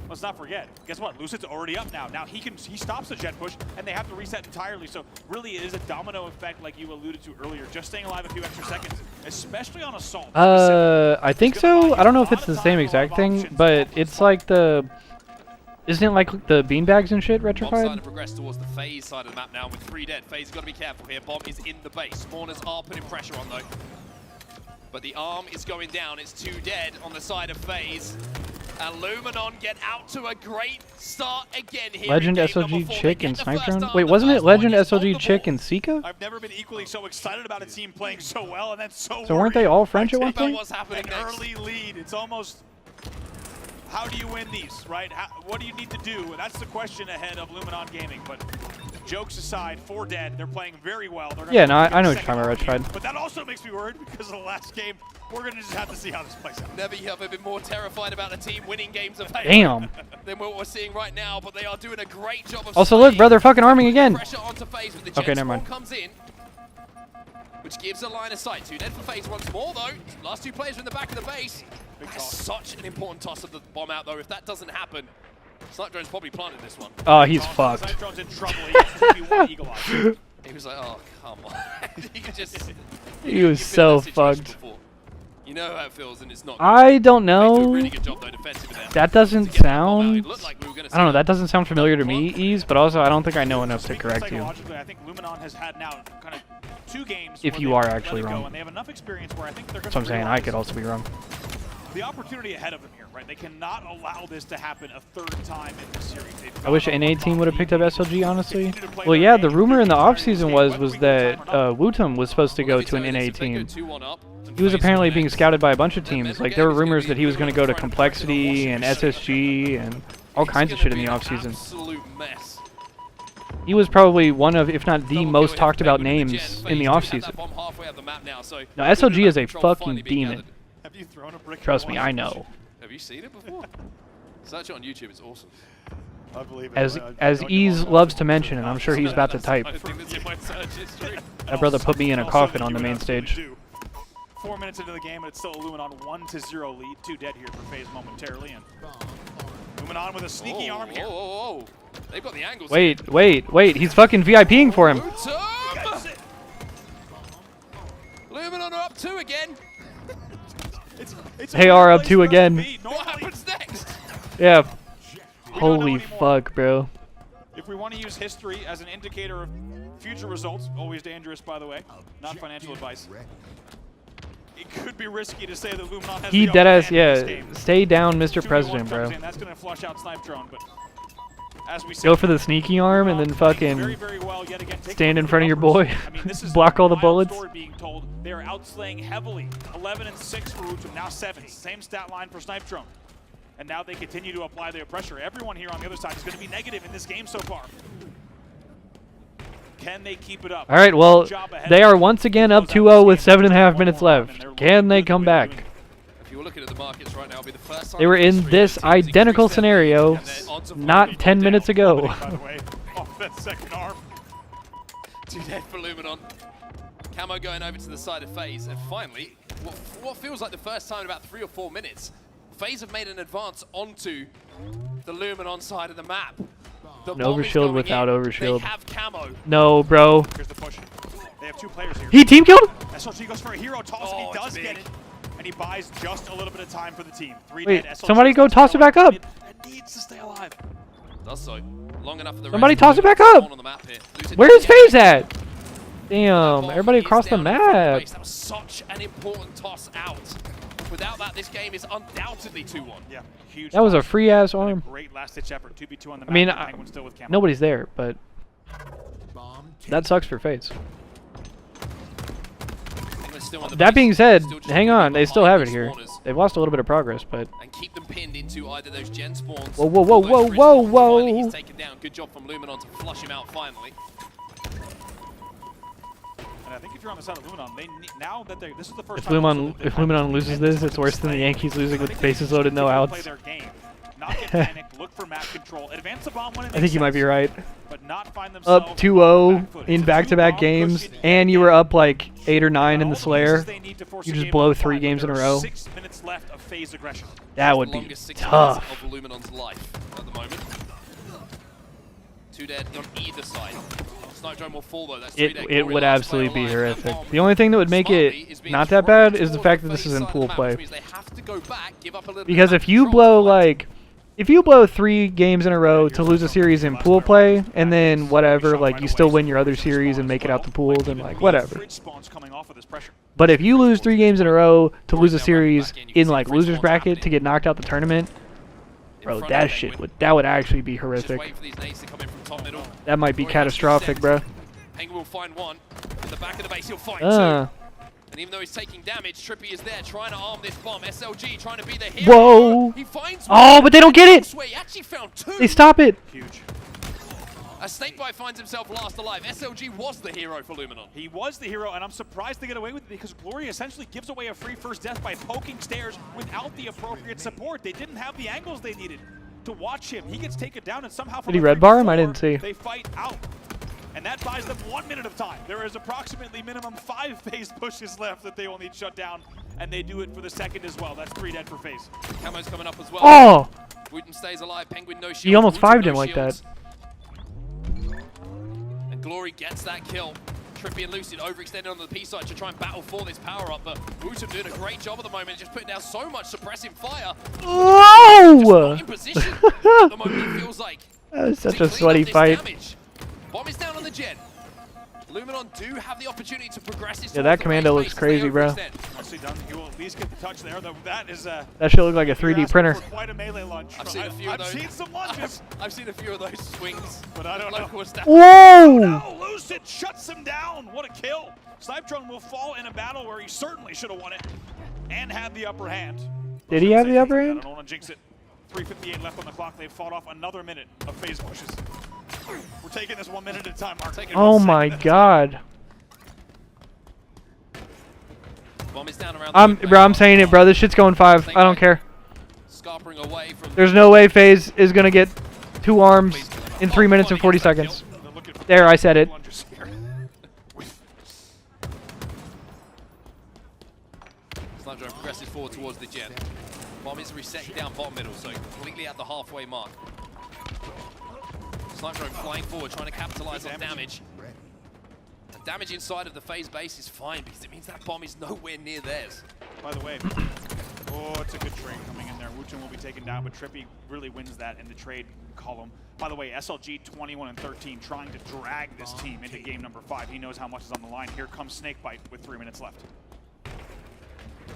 let's not forget, guess what? Lucid's already up now. Now he stops the gen push, and they have to reset entirely. So really, it is a domino effect, like you alluded to earlier. Just staying alive a few extra seconds, especially on Assault. I think so. I don't know if it's the same exact thing, but it's like the... Isn't it like the beanbags and shit Bomb starting to retrified? progress towards the FaZe side of the map now with 3 dead. FaZe got to be careful here. Bomb is in the base. Spawners are putting pressure on though. But the arm is going down. It's 2 dead on the side of FaZe. And Luminon get out to a great start again here. Legend in game SOG number 4. Chick They and get the Snipe first Drone? down, Wait, the wasn't it first Legend point is on SOG the Chick board. and Sika? I've never been equally so excited about a team playing so well and then so So weren't they all French at one About point? what's happening An next. early lead. It's almost, how do you win these, right? What do you need to do? And that's the question ahead of Luminon Gaming. But jokes aside, 4 dead. They're playing very well. They're gonna Yeah, no, get I know the what you're talking about, second Retchfied. But that also makes me worried because of the last game. We're going to just have to see how this plays out. Never have I been more terrified about a team winning games of Halo Damn. than what we're seeing right now, but they are doing a great job of Also, look, staying bro, they're fucking arming again. pressure onto FaZe with the Okay, Jet never mind. Spawn comes in, which gives a line of sight. 2 dead for FaZe once more, though. Last 2 players are in the back of the base. That's such an important toss of the bomb out, though. If that doesn't happen, Snipe Drone's probably planted this one. Oh, he's fucked. Snipe Drone's in trouble. He has to be one Eagle Eye. He was like, oh, come on. You could just... He was you've been in so that situation fucked. before. You know how it feels, and it's not. I don't They do a know. really good job, though, defensively there. That doesn't To get that bomb out, sound... it looked like we were gonna I don't know, see that doesn't sound familiar to me, Ease, but also I don't think I know enough to Speaking correct you. psychologically, I think Luminon has had now kind of 2 games If where you they've are let actually it go, wrong. and they have enough experience where I think they're going That's what I'm to saying, I could also be wrong. the opportunity ahead of them here, right? They cannot allow this to happen a 3rd time in this series. They've I wish got an a NA team would have picked up SLG, honestly. Continue to play Well, their yeah, the game. rumor in the Entire offseason game, was whether we that go time or not. Wutum was supposed to Well, go let me to an tell you NA this, if they go team. 2-1 up and He was FaZe apparently win being next, scouted by a bunch of then teams. Mental Like, there were Game is gonna rumors be that he was going to go to trying to pressure the Complexity and Washington SSG and all It's kinds of gonna shit in be the an offseason. Absolute mess. He was probably one of, if not the Double most kill talked here about with the Jet, names FaZe in the do have offseason. that bomb halfway up the map now, so No, SLG is a control fucking finally being demon. gathered. Have you thrown a brick? at Trust me, I Washington? know. Have you seen it before? Search it on YouTube, it's awesome. I believe it. As I as don't Ease know. loves to mention, and I'm sure he's about to type. I think that's in my search history. That brother put me in a Also coffin that on you the would main absolutely stage. do. 4 minutes into the game, and it's still a Luminon 1-0 lead. 2 dead here for FaZe momentarily, and Luminon with a sneaky arm here. Whoa. They've got the angles. Wait, he's fucking VIPing for him. Wutum! Luminon are up 2 again. It's They a are weird up place 2 for us to again. be. What Normally, happens next? Yeah. don't know Holy anymore. fuck, bro. if we want to use history as an indicator of future results, always dangerous, by the way, not financial advice. It could be risky to say that Luminon has He the deadass, upper hand in this yeah. game. Stay down, Mr. 2v1 President, comes bro. in, that's going to flush out Snipe Drone, but as we Go said, for the sneaky arm and then Luminon playing fucking very, very well yet again, taking stand in the front of your numbers. boy. I mean, this is Block a all the wild bullets. story being told. They are outslaying heavily. 11 and 6 for Wutum, now 7. Same stat line for Snipe Drone. And now they continue to apply their pressure. Everyone here on the other side is going to be negative in this game so far. Can they keep it up? All right, well, Job ahead they of are them. once again up Close out 2-0 with this game. 7.5 minutes One more run, and left. they're Can they looking come good at doing back? it. If you were looking at the markets right now, it'll be the first time They were in history this that teams increased identical their scenario lead, and they're onto not five. 10 minutes ago. By the way, off that second arm. 2 dead for Luminon. Camo going over to the side of FaZe, and finally, what feels like the first time in about 3 or 4 minutes, FaZe have made an advance onto the Luminon side of the map. The An bomb is overshield going without in. overshield. They have camo. No, bro. Here's the push. They have 2 players here. He team killed? SLG goes for a hero toss, Oh, and he it's does big. get it. And he buys just a little bit of time for the team. 3 Wait, dead. SLG somebody go starts toss to it back go up. It needs to stay alive. Does so. Long enough for the Somebody rest toss of it back the up. on the map here. Losing Where's the FaZe game. at? That Damn, bomb everybody is across the down in front of the map. base. That was such an important toss out. Without that, this game is undoubtedly 2-1. Yeah, huge. That was a toss. free ass And a arm. great last-ditch effort. 2v2 on the map. I mean, and Penguin still with Camo. Nobody's there, but that sucks for FaZe. That being said, hang on, they still have it here. They've lost a little bit of progress, but And keep them pinned into either those gen spawns. Whoa, whoa, or whoa, those whoa, fridge whoa, spawns. Finally, whoa. he's taken down. Good job from Luminon to flush him out finally. And I think if you're on the side of Luminon, they need, now that this is the first if time also Luminon that if they've Luminon had loses to this, it's worse than the Yankees losing with bases loaded, no Play outs. their game. Not get panicked, look for map control, advance the bomb when it I think makes you might be sense, right. but not find themselves Up on 2-0 the back foot. in It's a back-to-back two-bomb games, push in and you were up like 8 or 9 in all the the Slayer. pieces they need to force You a just game blow on 3 five, games but in a there are row. 6 minutes left of phase aggression. That would The be longest 6 tough. minutes of Luminon's life at the moment. 2 dead on either side. Snipe Drone will fall though. That's 3 dead. It Corey would last absolutely player be alive. That horrific. bomb The only thing that would make smartly it is being not that thrown bad is the toward fact that this FaZe is in side of pool the map, play. which means they have to go back, give up a little Because bit of if you control blow to collect. like, if you blow 3 games in a row to lose a series in pool play, and then whatever, like you still win your other series and make it out the pool, then like whatever. Fridge spawns coming off of this pressure. But if you lose 3 games in a row to lose a series in like losers bracket to get knocked out the tournament, Bro, front that of shit Penguin. that would actually be Just horrific. wait for these nades to come in from top middle. That might be Glory has 2 catastrophic, seconds. bro. Penguin will find one. At the back of the base, he'll find Uh. 2. And even though he's taking damage, Trippy is there trying to arm this bomb. SLG trying to be the hero. Whoa. He finds Oh, one. but they don't get it. He actually found 2. They stop it. Huge. As Snakebite finds himself last alive, SLG was the hero for Luminon. He was the hero, and I'm surprised to get away with it because Glory essentially gives away a free first death by poking stairs without the appropriate support. They didn't have the angles they needed to watch him. He gets taken down, and somehow from Did he a red bar him? I 3-4, didn't see. They fight out. And that buys them 1 minute of time. There is approximately minimum 5 phase pushes left that they will need shut down, and they do it for the second as well. That's 3 dead for phase. Camo's coming up as well. Oh, Wooten stays alive. Penguin no shield. he almost Wooten, 5'd him no like that. shields. And Glory gets that kill. Trippy and Lucid overextended on the P side to try and battle for this power up, but Wooten doing a great job at the moment, just putting down so much suppressing fire. Just Whoa! not in position at the moment, it feels like. That was such to a clean sweaty up this fight. damage. Bomb is down on the gen. Luminon do have the opportunity to progress this. Yeah, that towards the commando range looks base as they crazy, bro. overextend. Nicely done. You will at least get the touch there. That is That shit looked like a you're 3D asking printer. for quite a melee lunge. I've seen a few of those. I've seen some lunges, I've seen a few of those swings, but I don't know. local stat. Whoa! No, Lucid shuts him down. What a kill. Snipe Drone will fall in a battle where he certainly should have won it and had the upper hand. Did he have the upper I hand? don't want to jinx it. 3:58 left on the clock. They've fought off another minute of phase pushes. We're taking this 1 minute at a time, Mark. Taking Oh 1 my second at a god. Bomb is down around the Bro, I'm saying it, bro. This shit's going 5. I don't care. Scarpering away from There's no way FaZe is gonna get 2 arms in 3 minutes and 40 seconds. They're looking for There, I said it. lunges here. Snipe Drone progresses forward towards the gen. Bomb is resetting down bottom middle, so completely at the halfway mark. Snipe Drone flying forward, trying to capitalize on damage. The damage inside of the phase base is fine because it means that bomb is nowhere near theirs. By the way, oh, it's a good trade coming in there. Wooten will be taken down, but Trippy really wins that in the trade column. By the way, SLG 21-13 trying to drag this team into game number 5. He knows how much is on the line. Here comes Snakebite with 3 minutes left.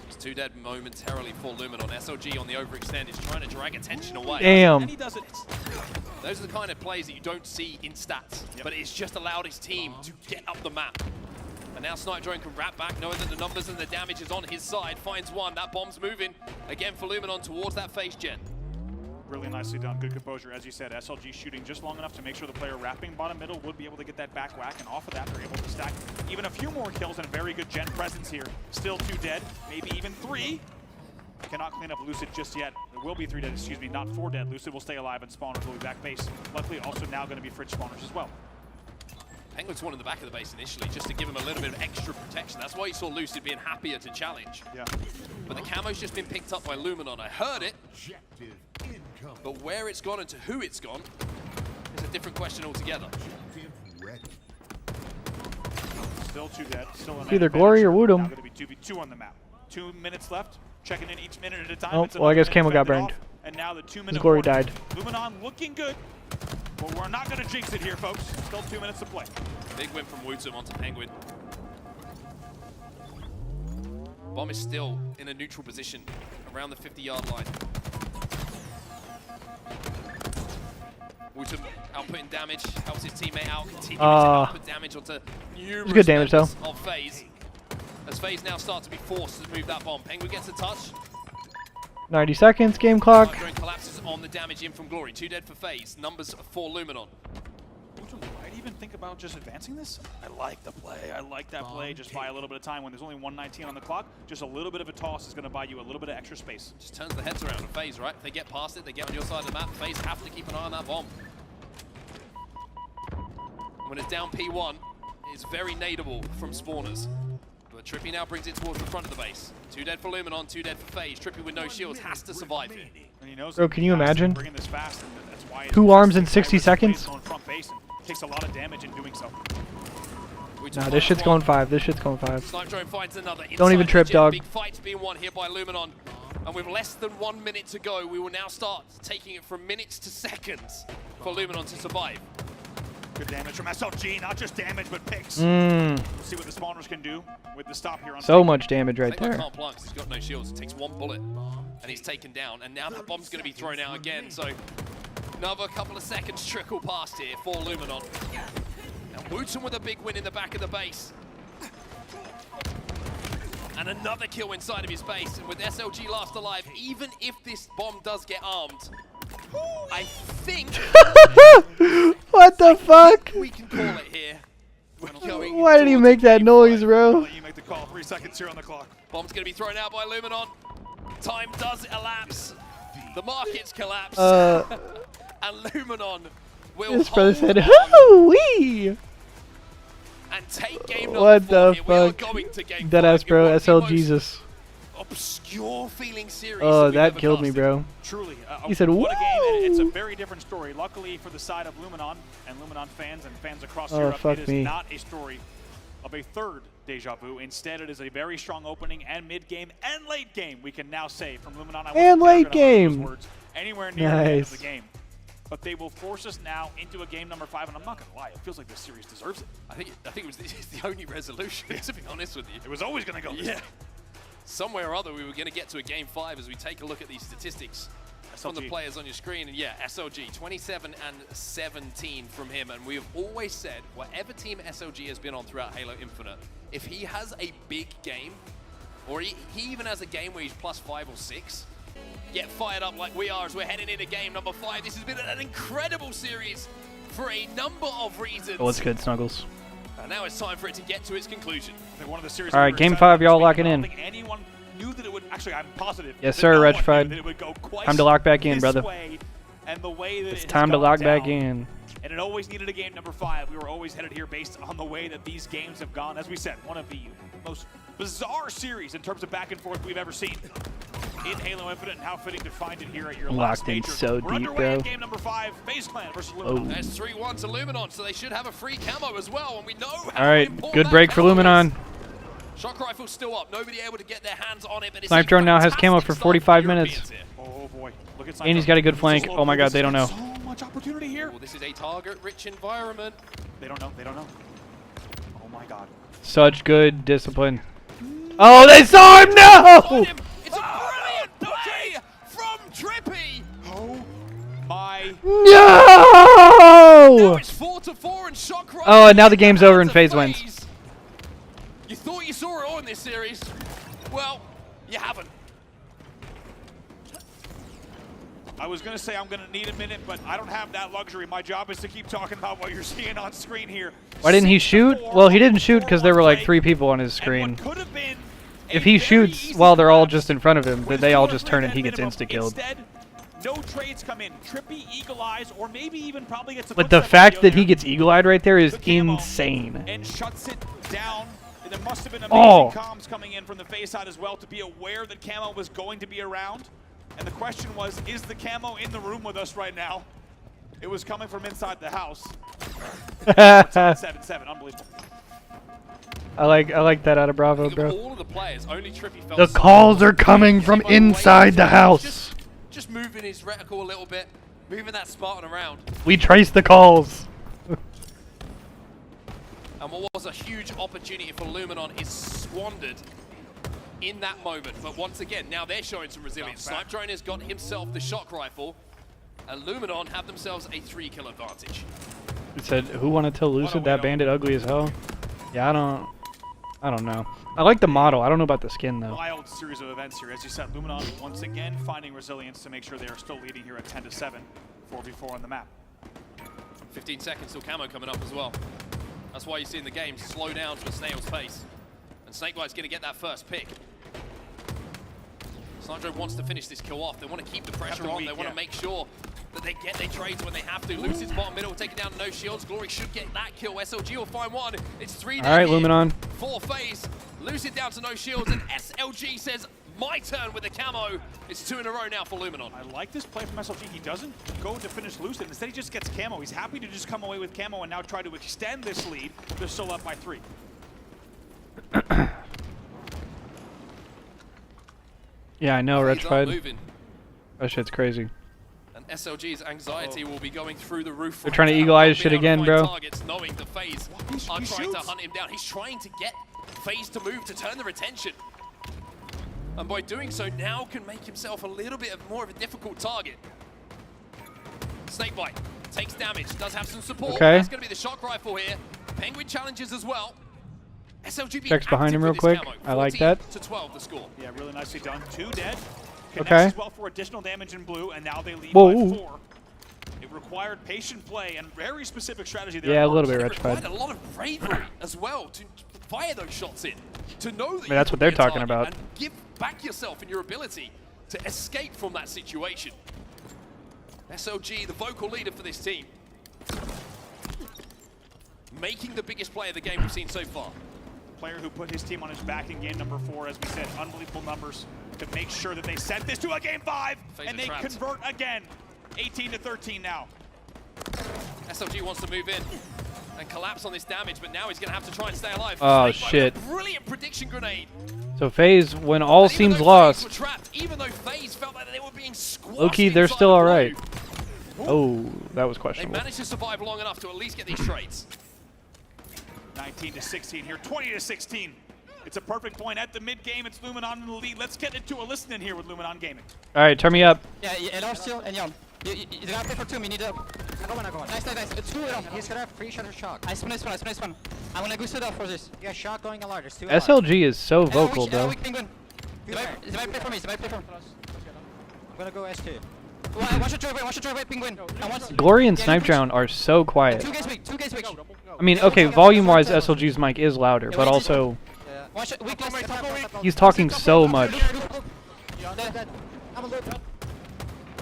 It's 2 dead momentarily for Luminon. SLG on the overextend is trying to drag attention away. Damn. And he does it. Those are the kind of plays that you don't see in stats, but it's just allowed his team to get up the map. And now Snipe Drone can wrap back, knowing that the numbers and the damage is on his side. Finds one, that bomb's moving again for Luminon towards that phase gen. Really nicely done. Good composure. As you said, SLG shooting just long enough to make sure the player wrapping bottom middle would be able to get that back whack, and off of that they're able to stack even a few more kills and a very good gen presence here. Still 2 dead, maybe even 3. Cannot clean up Lucid just yet. There will be 3 dead, excuse me, not 4 dead. Lucid will stay alive and Spawners will be back base. Luckily also now going to be Fridge Spawners as well. Penguin's one in the back of the base initially, just to give him a little bit of extra protection. That's why you saw Lucid being happier to challenge. Yeah. But the camo's just been picked up by Luminon. I heard it, but where it's gone and to who it's gone is a different question altogether. Still 2 dead. Still an Either Glory or Woodham. Now going to be 2v2 on the map. 2 minutes left. Checking in each minute at a time. Oh, It's well, I another guess Camo minute got fended burned. off, and now the 2 minute His Glory warning. died. Luminon looking good, but we're not going to jinx it here, folks. Still 2 minutes to play. Big win from Wootum onto Penguin. Bomb is still in a neutral position around the 50-yard line. Wootum outputting damage, helps his teammate out, continuing to output damage onto numerous good damage, members of FaZe. As FaZe now start to be forced to move that bomb. Penguin gets a touch. 90 seconds, game clock. Drone collapses on the damage in from Glory. 2 dead for FaZe, numbers for Luminon. I'd even think about just advancing this. I like the play. I like that play. Just buy a little bit of time when there's only 119 on the clock. Just a little bit of a toss is going to buy you a little bit of extra space. Just turns the heads around of FaZe, right? If they get past it, they get on your side of the map. FaZe have to keep an eye on that bomb. When it's down P1, it's very nadeable from spawners. But Trippy now brings it towards the front of the base. 2 dead for Luminon, 2 dead for FaZe. Trippy with no shields has to survive here. And he knows Bro, can you fast and imagine? bringing this fast, and that's why 2 arms in 60 seconds? on front base and takes a lot of damage in doing so. Nah, this shit's going 5. This shit's going 5. Snipe Drone finds another. Don't even Inside trip, the gen, dog. Big fight's being won here by Luminon. And with less than 1 minute to go, we will now start taking it from minutes to seconds for Luminon to survive. Good damage from SLG, not just damage, but picks. Mmm. We'll see what the spawners can do with the stop here on So much damage right Snakebite there. can't plant 'cause he's got no shields. It takes one bullet, and he's taken down. And now that bomb's going to be thrown out again. So another couple of seconds trickle past here for Luminon. And Wooten with a big win in the back of the base. And another kill inside of his base. And with SLG last alive, even if this bomb does get armed, I think What the fuck? we can call it here. We're going Why did he towards make that game noise, 5. bro? I'll let you make the call. 3 seconds here on the clock. Bomb's going to be thrown out by Luminon. Time does elapse. The markets collapse. And Luminon will His brother hold said, on hoo-wee! and take game number What 4 the here. We are fuck? going to game 5 Deadass, in bro. one of the SL most Jesus. obscure feeling series Oh, we've that ever killed me, casted. bro. Truly. He said, what a game, and it's a "Woo!" very different story. Luckily for the side of Luminon and Luminon fans and fans across Oh, Europe, fuck it is me. not a story of a third Deja Vu. Instead, it is a very strong opening and mid-game and late game, we can now say, from Luminon. I And wasn't late ever gonna utter those game. words anywhere near the end of the Nice. game. But they will force us now into a game number 5, and I'm not going to lie, it feels like this series deserves it. I think it was the only resolution, to be honest with you. It was always going to go this Yeah. way. Somewhere or other, we were going to get to a game 5 as we take a look at these statistics from the SLG. players on your screen. And yeah, SLG, 27 and 17 from him. And we have always said, whatever team SLG has been on throughout Halo Infinite, if he has a big game, or he even has a game where he's +5 or 6, get fired up like we are as we're heading into game number 5. This has been an incredible series for a number of reasons. Oh, it's good, Snuggles. And now it's time for it to get to its conclusion. I think one of the series All we right, were game excited 5, about y'all this week, lock it I don't in. think anyone knew that it would. Actually, I'm positive. Yes, that sir, no one knew Retrified. that it would go quite Time to lock back in, this brother. way, and the way that It's it has time to gone lock back down. in. And it always needed a game number 5. We were always headed here based on the way that these games have gone. As we said, one of the most bizarre series in terms of back and forth we've ever seen in Halo Infinite, and how fitting to find it here at your last Locked in major. so We're deep, underway bro. in game number 5, FaZe Clan versus Oh. Luminon. There's 3-1 to Luminon, so they should have a free camo as well, and we know how All right, important good that break for camo Luminon. is. Shock rifle's still up, nobody able to get their hands on it, but it's Snipe a Drone now has fantastic camo for start 45 the minutes. Europeans here. Oh boy, look at And he's got a good flank. Oh my god, they don't know. So much opportunity here. Well, this is a target-rich environment. They don't know. They don't know. Oh my god. Such good discipline. Oh, they saw him! No! Find him. It's a brilliant play from Trippy. Oh my. Now No! it's 4-4 and Shock Rifle. Oh, and now the game's over and That's a FaZe wins. phase. You thought you saw it all in this series. Well, you haven't. I was gonna say I'm gonna need a minute, but I don't have that luxury. My job is to keep talking about what you're seeing on screen here. Why didn't he shoot? 6-4 Well, he didn't shoot because there were like play, 3 people on his and screen. what could have been If a he very shoots easy while they're all collapse just in front of him, then was they all to just avoid turn and that he gets minimum. insta-killed. Instead, no trades come in. Trippy, Eagle Eyes, or maybe even probably gets a But the footstep fact video that he there. gets eagle-eyed right there is The camo insane. and shuts it down. And there must have been Oh. amazing comms coming in from the FaZe side as well to be aware that camo was going to be around. And the question was, is the camo in the room with us right now? It was coming from inside the house. 7-7, unbelievable. I like that out of Bravo, Think of bro. all of the players, only Trippy felt The so calls are lost. coming from Came away inside the from- house. Just moving his reticle a little bit, moving that Spartan around. We trace the calls. And what was a huge opportunity for Luminon is squandered in that moment. But once again, now they're showing some resilience. Snipe Drone has got himself the shock rifle, and Luminon have themselves a 3-kill advantage. It said, who wanted to Lucid? That bandit ugly as hell. Yeah, I don't know. I like the model. I don't know about the skin though. Wild series of events here. As you said, Luminon once again finding resilience to make sure they are still leading here at 10-7, 4v4 on the map. 15 seconds till camo coming up as well. That's why you're seeing the game slow down to a snail's pace. And Snakebite's going to get that first pick. Sandro wants to finish this kill off. They want to keep the pressure After on. week, They want yeah. to make sure that they get their trades when they have to. Lucid's bottom middle, taking down no shields. Glory should get that kill. SLG will find one. It's 3 down. All right, here. Luminon. 4 FaZe. Lucid down to no shields, and SLG says, my turn with the camo. It's 2 in a row now for Luminon. I like this play from SLG. He doesn't go to finish Lucid. Instead, he just gets camo. He's happy to just come away with camo and now try to extend this lead. They're still up by 3. Yeah, I know, FaZe are Retrified. moving. That shit's crazy. And SLG's anxiety will be going through the roof. They're trying to eagle eye shit again, bro. Targets, knowing the FaZe are trying to hunt him down. He's trying to get FaZe to move, to turn their attention. And by doing so, now can make himself a little bit more of a difficult target. Snakebite takes damage, does have some support. Okay. That's going to be the shock rifle here. Penguin challenges as well. SLG Checks behind him real quick. I like that. 14 to 12 the score. Yeah, really nicely done. 2 dead. Connects Okay. as well for additional damage in blue, and now they lead Whoa. by 4. It required patient play and very specific strategy there. Yeah, a little bit It rectified. required a lot of bravery as well to fire those shots in. To know that that's you what can they're be a talking target about. And give back yourself in your ability to escape from that situation. SLG, the vocal leader for this team. Making the biggest play of the game we've seen so far. Player who put his team on his back in game number 4, as we said, unbelievable numbers to make sure that they set this to a game 5, FaZe and are they trapped. convert again. 18 to 13 now. SLG wants to move in and collapse on this damage, but now he's going to have to try and stay alive. Oh, Snakebite with shit. a brilliant prediction grenade. So FaZe, when all And even seems though FaZe lost, were trapped, even though FaZe felt like they were being squashed low-key, they're inside still the alright. blue, Oh, that was They questionable. managed to survive long enough to at least get these trades. 19 to 16 here, 20 to 16. It's a perfect point at the mid game. It's Luminon in the lead. Let's get into a listen in here with Luminon Gaming. All right, turn me up. Yeah, LR still and Yon. You gotta play for 2, we need up. I go on. Nice. 2 LR. He's gonna have free shutter shock. I spawn. I'm gonna go sit up for this. Yeah, shot going a lot. There's 2 SLG is so LR vocal, weak, bro. LR weak penguin. They might play for me, I'm gonna go S2. One shot drive away penguin. And one Glory and Yeah, Snipe push. Drown are so quiet. 2 guys weak. I mean, okay, volume-wise, SLG's mic is louder, but also One shot weak. he's talking so much. Dead. I'm a loop.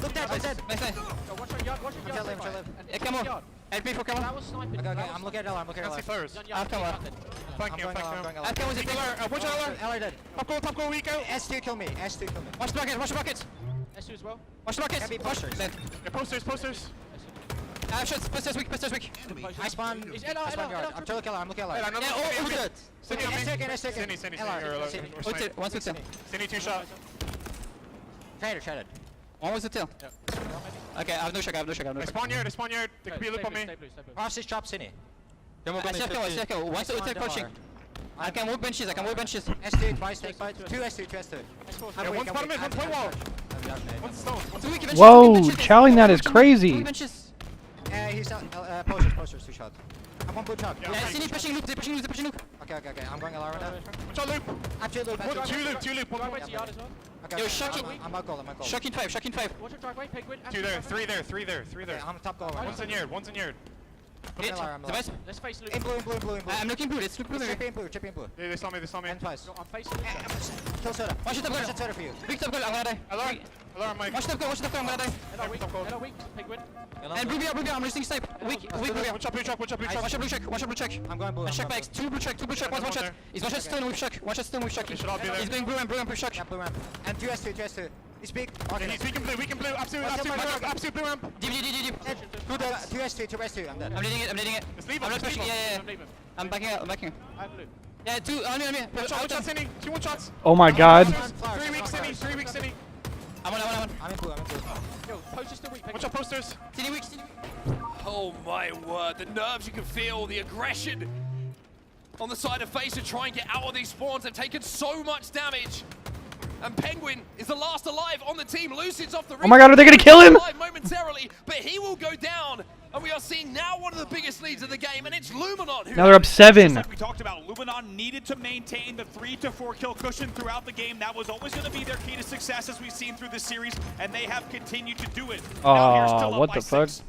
Look dead, I'm dead. Nice. Chill live. Come on. Help me for come on. Okay, I'm looking at LR, I'm looking at LR. first. I'll come on. I'm going LR, I'm going I'll LR. come with the penguin. Watch out. LR dead. Top goal, Rico. S2 kill me, S2 kill me. Watch the buckets. S2 as well. Watch the buckets. Heavy posters. Dead. Yeah, posters. Shots. Posters weak. I spawn He's I LR, spawn guard. I'm still looking LR, I'm looking LR. Yeah, Yeah, oh, good. S2 again. Cindy, LR. One to 10. Cindy 2 shot. Traded. One was the tail. Okay, I have no shock. I spawn yard. There could be a loop on me. Cross this chop Cine. I circle. Once the hotel pushing. I can walk benches. S2 twice, take bites. 2 S2. Yeah, one's bottom mid, one's point wall. One's stone. Two weak benches. Whoa, two weak benches. chowing that is Two crazy. weak benches. He's posters, 2 shot. I'm one blue chop. Yeah. Yeah, Cine pushing loop. They're pushing loop. Okay. I'm going LR right now. Watch out, loop. I'm 2 loop. Two loop. One more. Okay, Yo, shocking. I'm out goal. Shocking 5. Two there. Three there. Okay, I'm top goal right One's in yard. Hit. LR, I'm Device. Let's face In blue. I'm looking blue. Let's look blue. Chip in blue. They saw me. And twice. I'm facing Kill soda. Watch it up, Watch goal. it soda for you. Big top goal. I'm gonna die. Alarm, Mike. Watch it up, goal. I'm gonna die. And blue, I'm listening snipe. Weak, blue. Watch out, blue truck. Watch a blue check. I'm going blue. Check backs. Two blue check. One shot. He's one shot stone with shock. They should all be there. He's going blue and blue shock. Yeah, blue ramp. And 2 S2. He's big. Okay, he's weak and blue. Absolute blue ramp. Deep. Two 2 S2. I'm dead. I'm leading it. Let's leave him. I'm not Let's leave pushing. him. Yeah. I'm backing out. Yeah, 2 on me. Watch out, Cindy. 2 1 shots. Oh my god. 3 weeks, Cindy. I'm on. I'm in blue. Watch out, posters. Cine weak. Oh my word, the nerves you can feel, the aggression on the side of FaZe to try and get out of these spawns. They've taken so much damage. And Penguin is the last alive on the team. Lucid's off the Oh my god, are they gonna kill him? alive momentarily, but he will go down. And we are seeing now one of the biggest leads of the game, and it's Luminon who Now they're up 7. Like we talked about, Luminon needed to maintain the 3 to 4 kill cushion throughout the game. That was always going to be their key to success, as we've seen through this series, and they have continued to do it. Now here's still up What by the fuck? 6.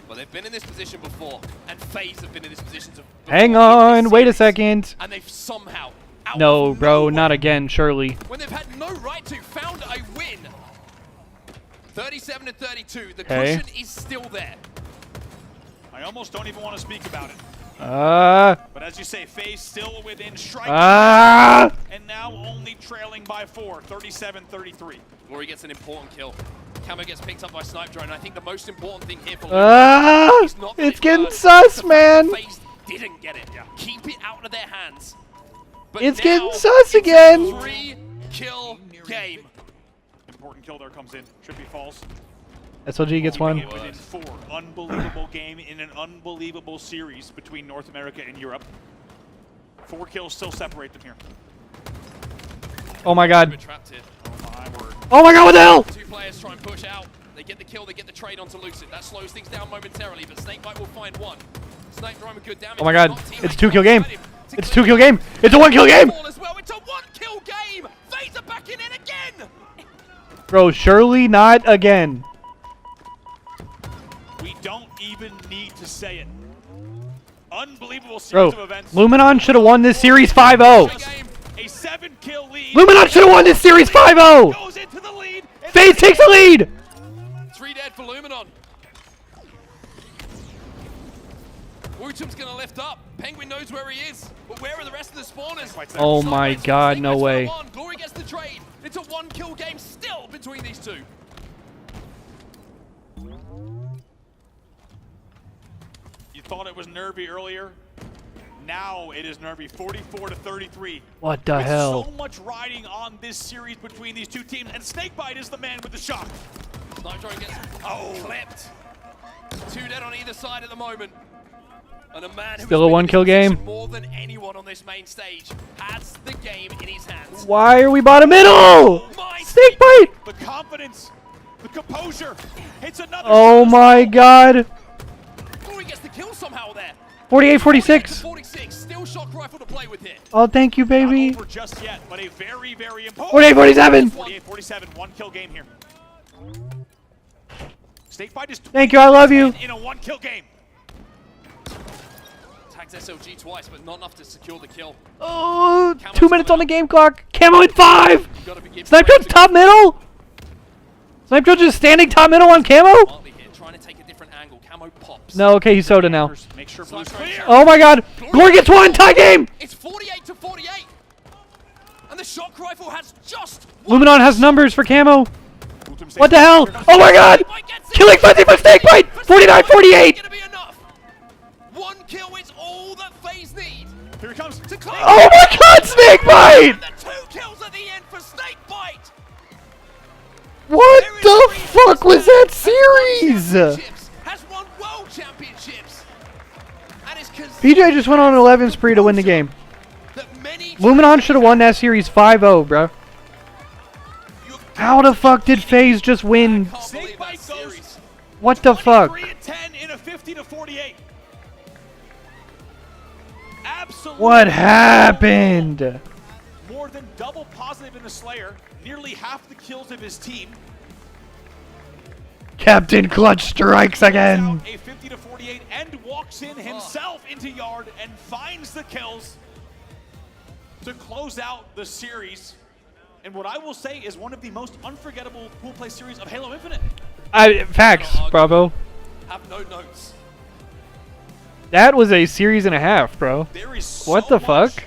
Well, they've been in this position before, and FaZe have been in this position before Hang in on, this wait a series, second. And they've somehow, out No, of bro, nowhere, not again, surely. when they've had no right to, found a win. 37 to 32, the Okay. cushion is still there. I almost don't even want to speak about it. But as you say, FaZe still within strike, and now only trailing by 4, 37-33. Glory gets an important kill. Camo gets picked up by Snipe Drone. I think the most important thing here for Luminon is not that It's it getting worked, sus, the fact man. that FaZe didn't get it. Keep it out of their hands. But It's now getting sus it's a again. 3-kill game. important kill there comes in. Trippy falls. SLG gets one. Keeping it within 4. Unbelievable game in an unbelievable series between North America and Europe. 4 kills still separate them here. Oh my god. Bit trapped here. Oh my word. Oh my god, what the hell? 2 players try and push out. They get the kill, they get the trade onto Lucid. That slows things down momentarily, but Snakebite will find one. Snake throwing good damage. Oh my god, it's a 2-kill game. It's a clear 2-kill game. It's a 1-kill game. ball as well. It's a 1-kill game. Phaser backing in again. Bro, surely not again. We don't even need to say it. Unbelievable Bro, series of events. Luminon should have won this series 5-0. Game. A 7-kill lead. Luminon should have won this series 5-0. Goes into the lead. and FaZe takes the lead. 3 dead for Luminon. Wootum's gonna lift up. Penguin knows where he is, but where are the rest of the spawners? Oh my god, no way. Glory gets the trade. It's a 1-kill game still between these two. You thought it was nervy earlier. Now it is nervy. 44-33. What the With hell? so much riding on this series between these two teams, and Snakebite is the man with the shot. Snipe Drone gets clipped. 2 dead on either side at the moment. And a man who Still has a been in 1-kill this position game. more than anyone on this main stage has the game in his hands. Why are we bottom middle? Snakebite. The confidence, the composure. Hits another. Oh shot. my god. Glory gets the kill somehow there. 48-46. 46. Still shock rifle to play with here. Oh, thank you, Not baby. over just yet, but a very, very important. 48-47. 48-47, 1-kill game here. Snakebite is Thank you, I love you. in a 1-kill game. Tags SLG twice, but not enough to secure the kill. Oh, 2 minutes on the game clock. Camo at 5. You gotta begin. Snipe Drone's top middle. Snipe Drone just standing top middle on camo. Bartley here, trying to take a different angle. Camo pops. No, okay, he's soda now. Make sure blue's clear. Oh my god. Glory gets one. Tie game. It's 48-48. And the shock rifle has just Luminon has numbers for camo. What the hell? Oh my god. Killing frenzy for Snakebite. 49-48. Gonna be enough. 1 kill is all that FaZe need Here he comes. to clear. Oh my god, Snakebite. And the 2 kills at the end for Snakebite. What the fuck was that series? Has won world championships. And it's PJ just went on an 11 spree to win the game. that many Luminon should have won that series 5-0, bro. How the fuck did FaZe just win? Can't believe that Snakebite goes series. What the fuck? 23-10 in a 50-48. Absolutely. What happened? More than double positive in the Slayer. Nearly half the kills of his team. Captain Clutch strikes again. Out a 50-48 and walks in himself into yard and finds the kills to close out the series. And what I will say is one of the most unforgettable pool play series of Halo Infinite. Facts, Bravo. Have no notes. That was a series and a half, bro. There is What so the fuck? much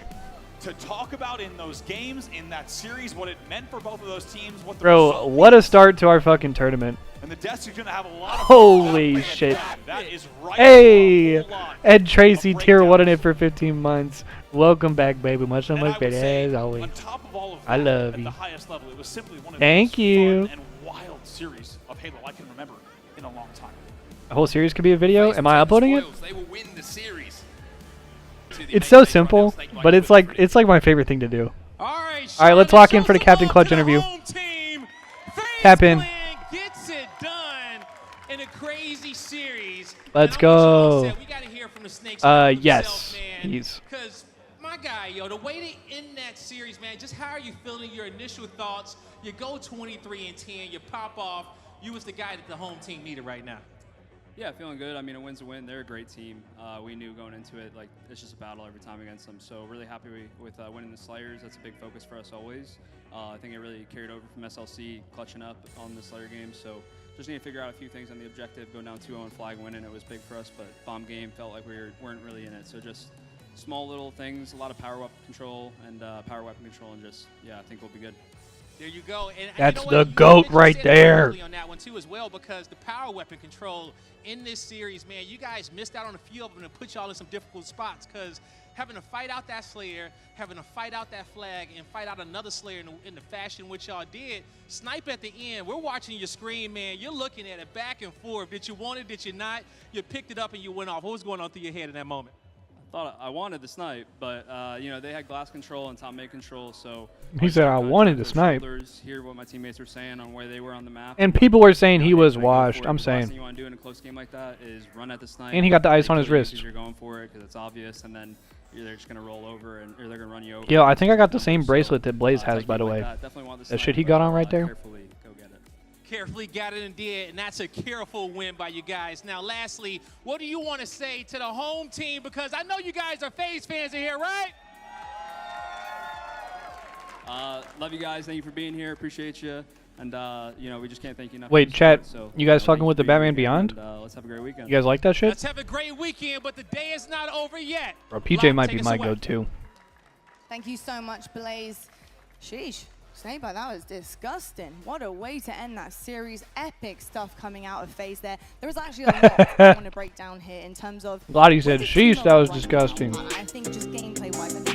to talk about in those games, in that series, what it meant for both of those teams, what the Bro, result what a means. start to our fucking tournament. And the Deaths are going to have a lot of Holy fun. shit. That is right. Hey, A whole lot Ed Tracy, of tier 1 in breakdowns. it for 15 months. Welcome back, baby. Much so And much I would better say, as always. on top of all of that, I love at you. the highest level, it was simply one of Thank the most you. fun and wild series of Halo I can remember in a long time. A whole series could be a video. FaZe Am I take the uploading it? spoils. They will win the series. To the It's main so stage right now, simple, Snakebite but it's with like my favorite thing to do. Alright, let's lock in for the Captain Clutch interview. Tap in. Gets it done in a crazy series. Let's And I'm with you all go. set. We gotta hear from the Snakes Yes. man. He's Cause my guy, yo, the way they end that series, man, just how are you feeling? Your initial thoughts? You go 23-10, you pop off. You was the guy that the home team needed right now. Yeah, feeling good. I mean, a win's a win. They're a great team. We knew going into it, like, it's just a battle every time against them. So really happy with winning the Slayers. That's a big focus for us always. I think it really carried over from SLC, clutching up on the Slayer game. So just need to figure out a few things on the objective. Going down 2-0 and flag winning, it was big for us. But bomb game felt like we weren't really in it. So just small little things, a lot of power weapon control and just, yeah, I think we'll be good. There you go. And That's you know what? the You GOAT mentioned right it there. early on that one too as well, because the power weapon control in this series, man, you guys missed out on a few of them to put y'all in some difficult spots, because having to fight out that Slayer, having to fight out that flag, and fight out another Slayer in the fashion which y'all did, snipe at the end. We're watching your screen, man. You're looking at it back and forth. Did you want it? Did you not? You picked it up and you went off. What was going on through your head in that moment? Thought I wanted the snipe, but you know, they had glass control and top mid control, so He said, I wanted to snipe. Hear what my teammates were saying on where they were on the map. And people were saying he You know, was they go for washed. it. I'm The last thing saying. you want to do in a close game like that is run at the snipe. And he got the ice They on his kill you wrist. 'cause you're going for it because it's obvious, and then they're just gonna roll over or they're gonna run you over. Yo, I think I got the So, same bracelet that Blaze has, technique by the like way. that, definitely want the That snipe, shit he but, got on right there. Carefully go get it. Carefully got it and did, and that's a careful win by you guys. Now, lastly, what do you want to say to the home team? Because I know you guys are FaZe fans in here, right? Love you guys. Thank you for being here. Appreciate you. And you know, we just can't thank you enough. Wait, for the chat, support, so, you guys thank fucking with for the being Batman here, Beyond? and, let's have a great weekend. You guys like that shit? Let's have a great weekend, but the day is not over yet. Bro, PJ Lock, might take be us my away. go-to. Thank you so much, Blaze. Sheesh. Sniper, that was disgusting. What a way to end that series. Epic stuff coming out of FaZe there. There was actually a lot I want to break down here in terms of... Glad he said, was it sheesh, team that was overrun? disgusting. I think just gameplay-wise, I think